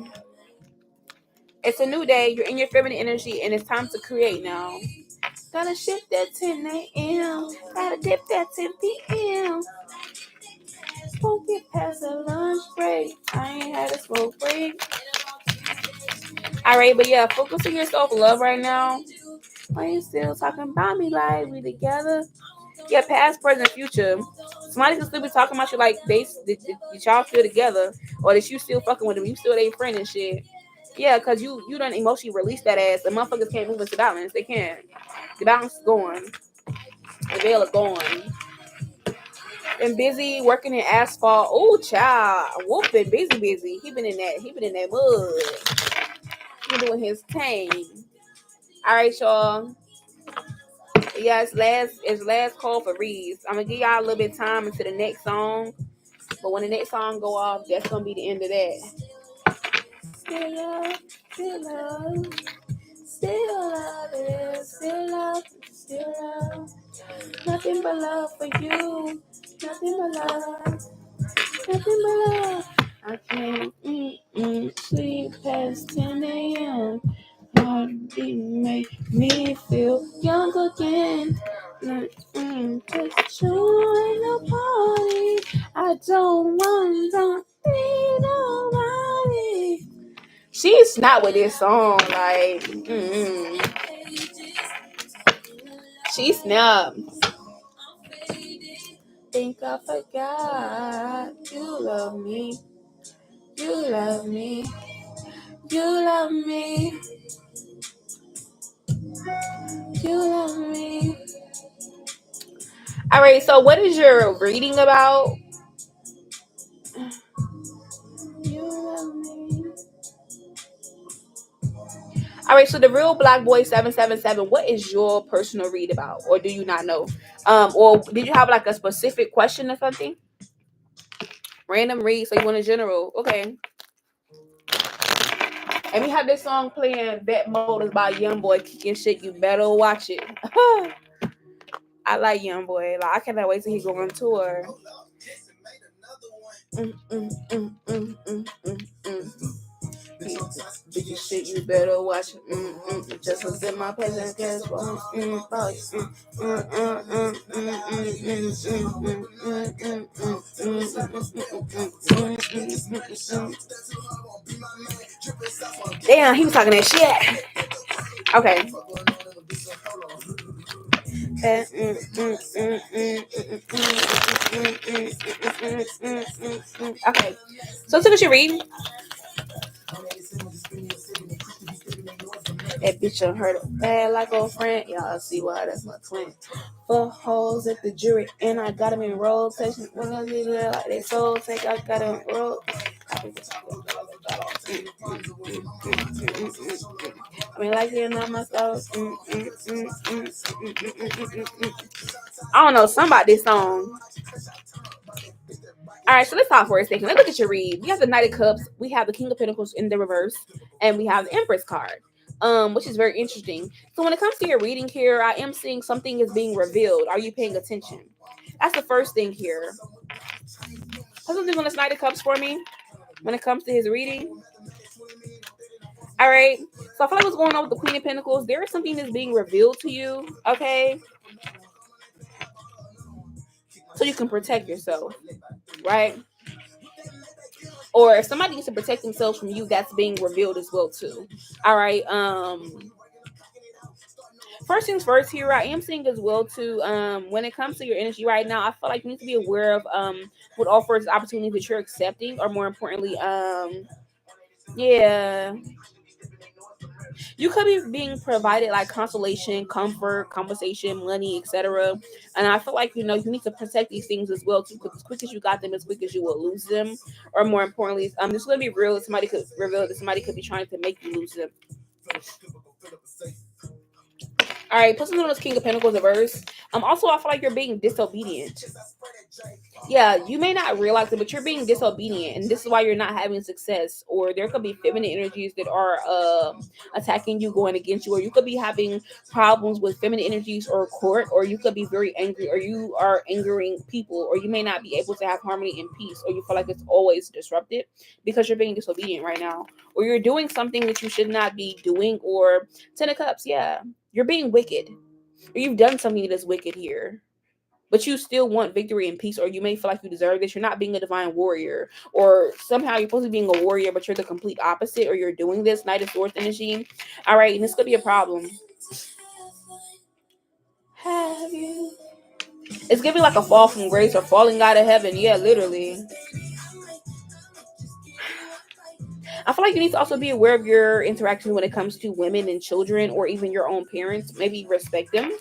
It's a new day. You're in your feminine energy, and it's time to create now. Gotta shift at 10 a.m. Gotta dip at 10 p.m. Won't get past the lunch break. I ain't had a smoke break. All right, but yeah, focus on your self-love right now. Why you still talking about me like we together? Yeah, past, present, future. Somebody can still be talking about you like did y'all still together, or that you still fucking with them, you still their friend and shit. Yeah, cause you done emotionally release that ass. The motherfuckers can't move into balance. They can't. The balance is gone. The veil is gone. Been busy working in asphalt. Oh, child, Wolf been busy. He been in that mud. He doing his thing. All right, y'all. Yeah, it's last call for reads. I'm gonna give y'all a little bit of time into the next song, but when the next song go off, that's gonna be the end of that. Still love, still love, still love it, still love, still love. Nothing but love for you, nothing but love, nothing but love. I can't sleep past 10 a.m. Heartbeat make me feel young again. Just join the party. I don't want to be nobody. She's not with this song. Like, she's not. Think I forgot. You love me. You love me. You love me. You love me. All right, so what is your reading about? You love me. All right, so the real Black Boy 777. What is your personal read about, or do you not know? Or did you have like a specific question or something? Random read, so you want a general? Okay. And we have this song playing. Bet Motors by YoungBoy kicking shit. You better watch it. I like YoungBoy. Like I cannot wait till he go on tour. Shit, you better watch it. Just was in my present cash. Damn, he was talking that shit. Okay. Okay. So what you read? That bitch done heard it bad like old friend. Y'all see why that's my twin. 4 holes at the jury, and I got him in rotation. When I did it like they soul take, I got him in roll. I mean, like you know myself. I don't know something about this song. All right, so let's talk for a second. Let's look at your read. We have the Knight of Cups, we have the King of Pentacles in the reverse, and we have the Empress card, which is very interesting. So when it comes to your reading here, I am seeing something is being revealed. Are you paying attention? That's the first thing here. Put something on this Knight of Cups for me when it comes to his reading. All right, so I feel like what's going on with the Queen of Pentacles, there is something that's being revealed to you, okay? So you can protect yourself, right? Or if somebody needs to protect themselves from you, that's being revealed as well too. All right. First things first here, I am seeing as well too, when it comes to your energy right now, I feel like you need to be aware of what offers opportunities that you're accepting, or more importantly, yeah, you could be being provided like consolation, comfort, compensation, money, etc. And I feel like you need to protect these things as well too, because as quick as you got them, as quick as you will lose them. Or more importantly, this is gonna be real. Somebody could reveal that somebody could be trying to make you lose them. All right, put something on this King of Pentacles reverse. Also, I feel like you're being disobedient. Yeah, you may not realize it, but you're being disobedient, and this is why you're not having success. Or there could be feminine energies that are attacking you, going against you, or you could be having problems with feminine energies or court, or you could be very angry, or you are angering people, or you may not be able to have harmony and peace, or you feel like it's always disrupted because you're being disobedient right now, or you're doing something that you should not be doing. Or 10 of Cups, yeah, you're being wicked, or you've done something that's wicked here, but you still want victory and peace, or you may feel like you deserve this. You're not being a divine warrior, or somehow you're supposed to be being a warrior, but you're the complete opposite, or you're doing this Knight of Swords energy. All right, and this could be a problem. Have you? It's giving like a fall from grace or falling out of heaven. Yeah, literally. I feel like you need to also be aware of your interaction when it comes to women and children, or even your own parents. Maybe respect them.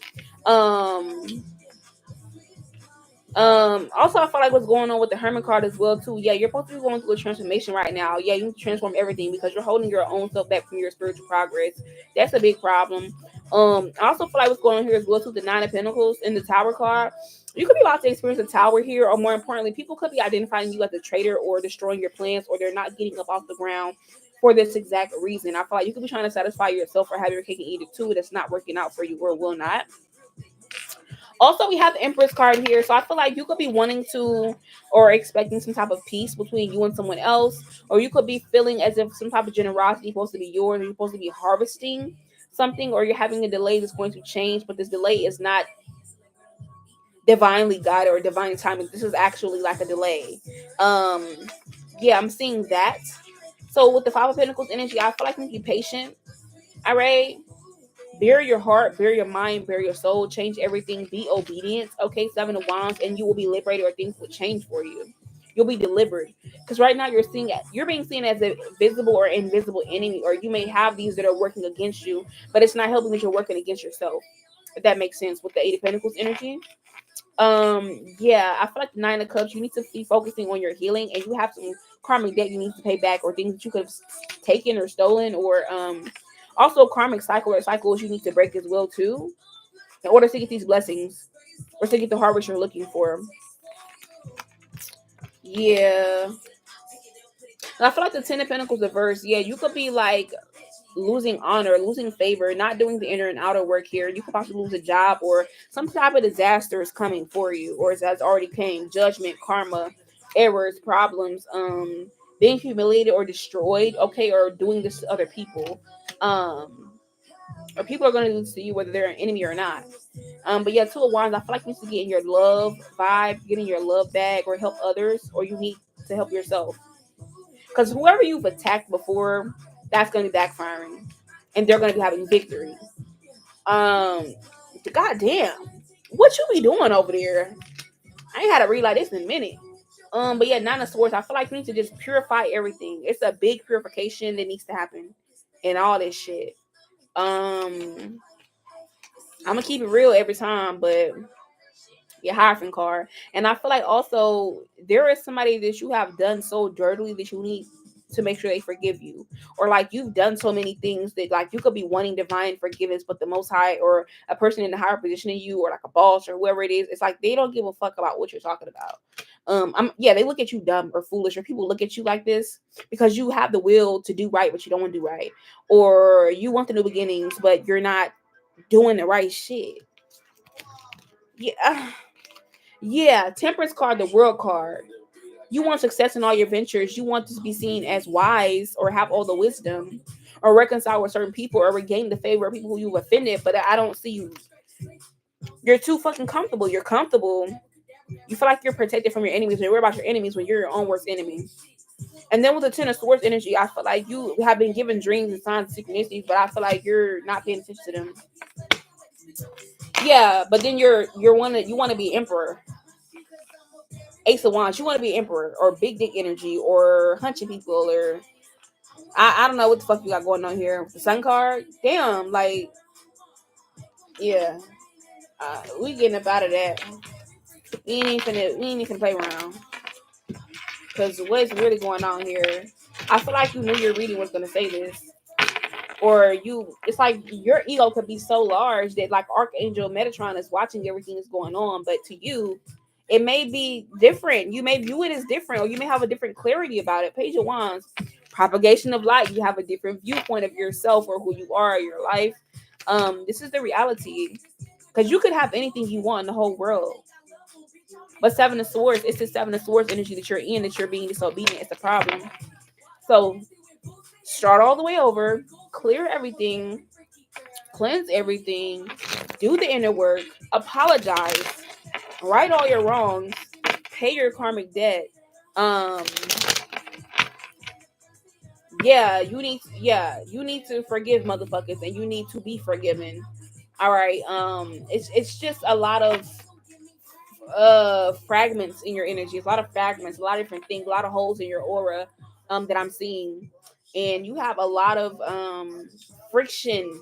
Also, I feel like what's going on with the Hermit card as well too. Yeah, you're supposed to be going through a transformation right now. Yeah, you need to transform everything because you're holding your own self back from your spiritual progress. That's a big problem. I also feel like what's going on here as well too, the Nine of Pentacles and the Tower card. You could be about to experience a tower here, or more importantly, people could be identifying you as a traitor or destroying your plans, or they're not getting up off the ground for this exact reason. I feel like you could be trying to satisfy yourself or have your cake and eat it too. That's not working out for you, or will not. Also, we have the Empress card here. So I feel like you could be wanting to or expecting some type of peace between you and someone else. Or you could be feeling as if some type of generosity is supposed to be yours, or you're supposed to be harvesting something, or you're having a delay that's going to change, but this delay is not divinely guided or divine timing. This is actually like a delay. Um, yeah, I'm seeing that. So with the Five of Pentacles energy, I feel like you need to be patient. All right. Bear your heart, bear your mind, bear your soul, change everything, be obedient. Okay, Seven of Wands, and you will be liberated, or things will change for you. You'll be delivered. Because right now you're being seen as a visible or invisible enemy, or you may have these that are working against you, but it's not helping that you're working against yourself. If that makes sense with the Eight of Pentacles energy. Yeah, I feel like the Nine of Cups, you need to be focusing on your healing, and you have some karmic debt you need to pay back, or things that you could have taken or stolen, or also karmic cycle or cycles you need to break as well too, in order to get these blessings or to get the harvest you're looking for. Yeah, and I feel like the Ten of Pentacles reverse. Yeah, you could be like losing honor, losing favor, not doing the inner and outer work here. You could possibly lose a job, or some type of disaster is coming for you, or it has already came. Judgment, karma, errors, problems, being humiliated or destroyed, okay, or doing this to other people. Or people are going to do this to you whether they're an enemy or not. But yeah, Two of Wands, I feel like you need to get in your love vibe, get in your love bag, or help others, or you need to help yourself. Because whoever you've attacked before, that's going to be backfiring, and they're going to be having victory. Goddamn, what you be doing over there? I ain't had to read like this in a minute. But yeah, Nine of Swords, I feel like we need to just purify everything. It's a big purification that needs to happen, and all this shit. I'm gonna keep it real every time, but your Hierophant card. And I feel like also there is somebody that you have done so dirtily that you need to make sure they forgive you. Or like you've done so many things that like you could be wanting divine forgiveness, but the most high or a person in a higher position than you or like a boss or whoever it is, it's like they don't give a fuck about what you're talking about. They look at you dumb or foolish, or people look at you like this because you have the will to do right, but you don't want to do right. Or you want the new beginnings, but you're not doing the right shit. Yeah. Yeah, Temperance card, the World card. You want success in all your ventures. You want to be seen as wise or have all the wisdom or reconcile with certain people or regain the favor of people who you've offended. But I don't see you. You're too fucking comfortable. You're comfortable. You feel like you're protected from your enemies. You worry about your enemies when you're your own worst enemy. And then with the Ten of Swords energy, I feel like you have been given dreams and signs of synchronicities, but I feel like you're not paying attention to them. Yeah, but then you want to be emperor. Ace of Wands, you want to be emperor or big dick energy or hunching people or I don't know what the fuck you got going on here. The Sun card, damn, like yeah, we getting up out of that. We ain't even finna play around because what's really going on here? I feel like you knew your reading was gonna say this, or it's like your ego could be so large that like Archangel Metatron is watching everything that's going on, but to you it may be different. You may view it as different, or you may have a different clarity about it. Page of Wands, propagation of light. You have a different viewpoint of yourself or who you are, your life. This is the reality. Because you could have anything you want in the whole world. But Seven of Swords, it's the Seven of Swords energy that you're in, that you're being disobedient. It's the problem. So start all the way over, clear everything, cleanse everything, do the inner work, apologize, right all your wrongs, pay your karmic debt. Um, you need to forgive motherfuckers, and you need to be forgiven. All right. It's just a lot of fragments in your energy. It's a lot of fragments, a lot of different things, a lot of holes in your aura that I'm seeing, and you have a lot of friction,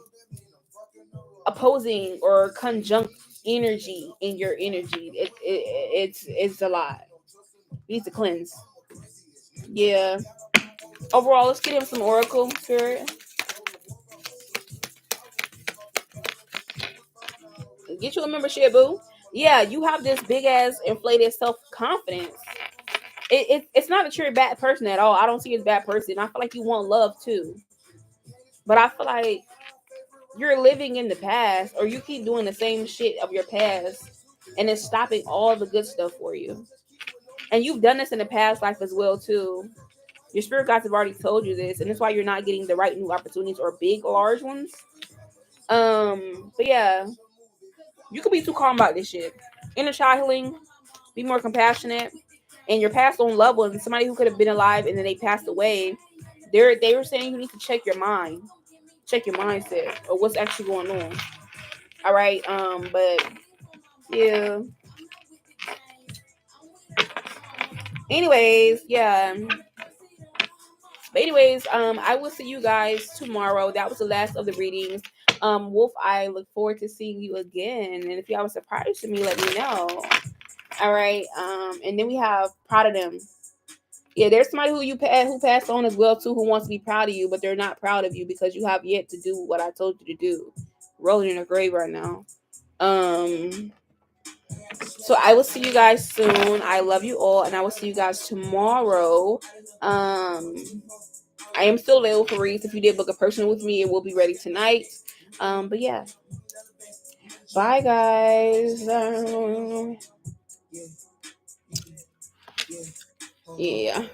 opposing or conjunct energy in your energy. It's a lot. You need to cleanse. Yeah. Overall, let's get him some oracle spirit. Get you a membership, boo. Yeah, you have this big ass inflated self confidence. It's not that you're a bad person at all. I don't see you as a bad person. I feel like you want love too. But I feel like you're living in the past, or you keep doing the same shit of your past, and it's stopping all the good stuff for you. And you've done this in the past life as well too. Your spirit guides have already told you this, and that's why you're not getting the right new opportunities or big, large ones. But yeah, you could be too calm about this shit. Inner child healing, be more compassionate, and your past own loved ones, somebody who could have been alive and then they passed away. They were saying you need to check your mind, check your mindset, or what's actually going on. All right, but yeah. Anyways, yeah. But anyways, I will see you guys tomorrow. That was the last of the readings. Wolf, I look forward to seeing you again. And if you have a surprise to me, let me know. All right. And then we have proud of them. Yeah, there's somebody who passed on as well too, who wants to be proud of you, but they're not proud of you because you have yet to do what I told you to do. Rolling in a grave right now. So I will see you guys soon. I love you all, and I will see you guys tomorrow. I am still available for reads. If you did book a personal with me, it will be ready tonight. But yeah. Bye guys. Yeah.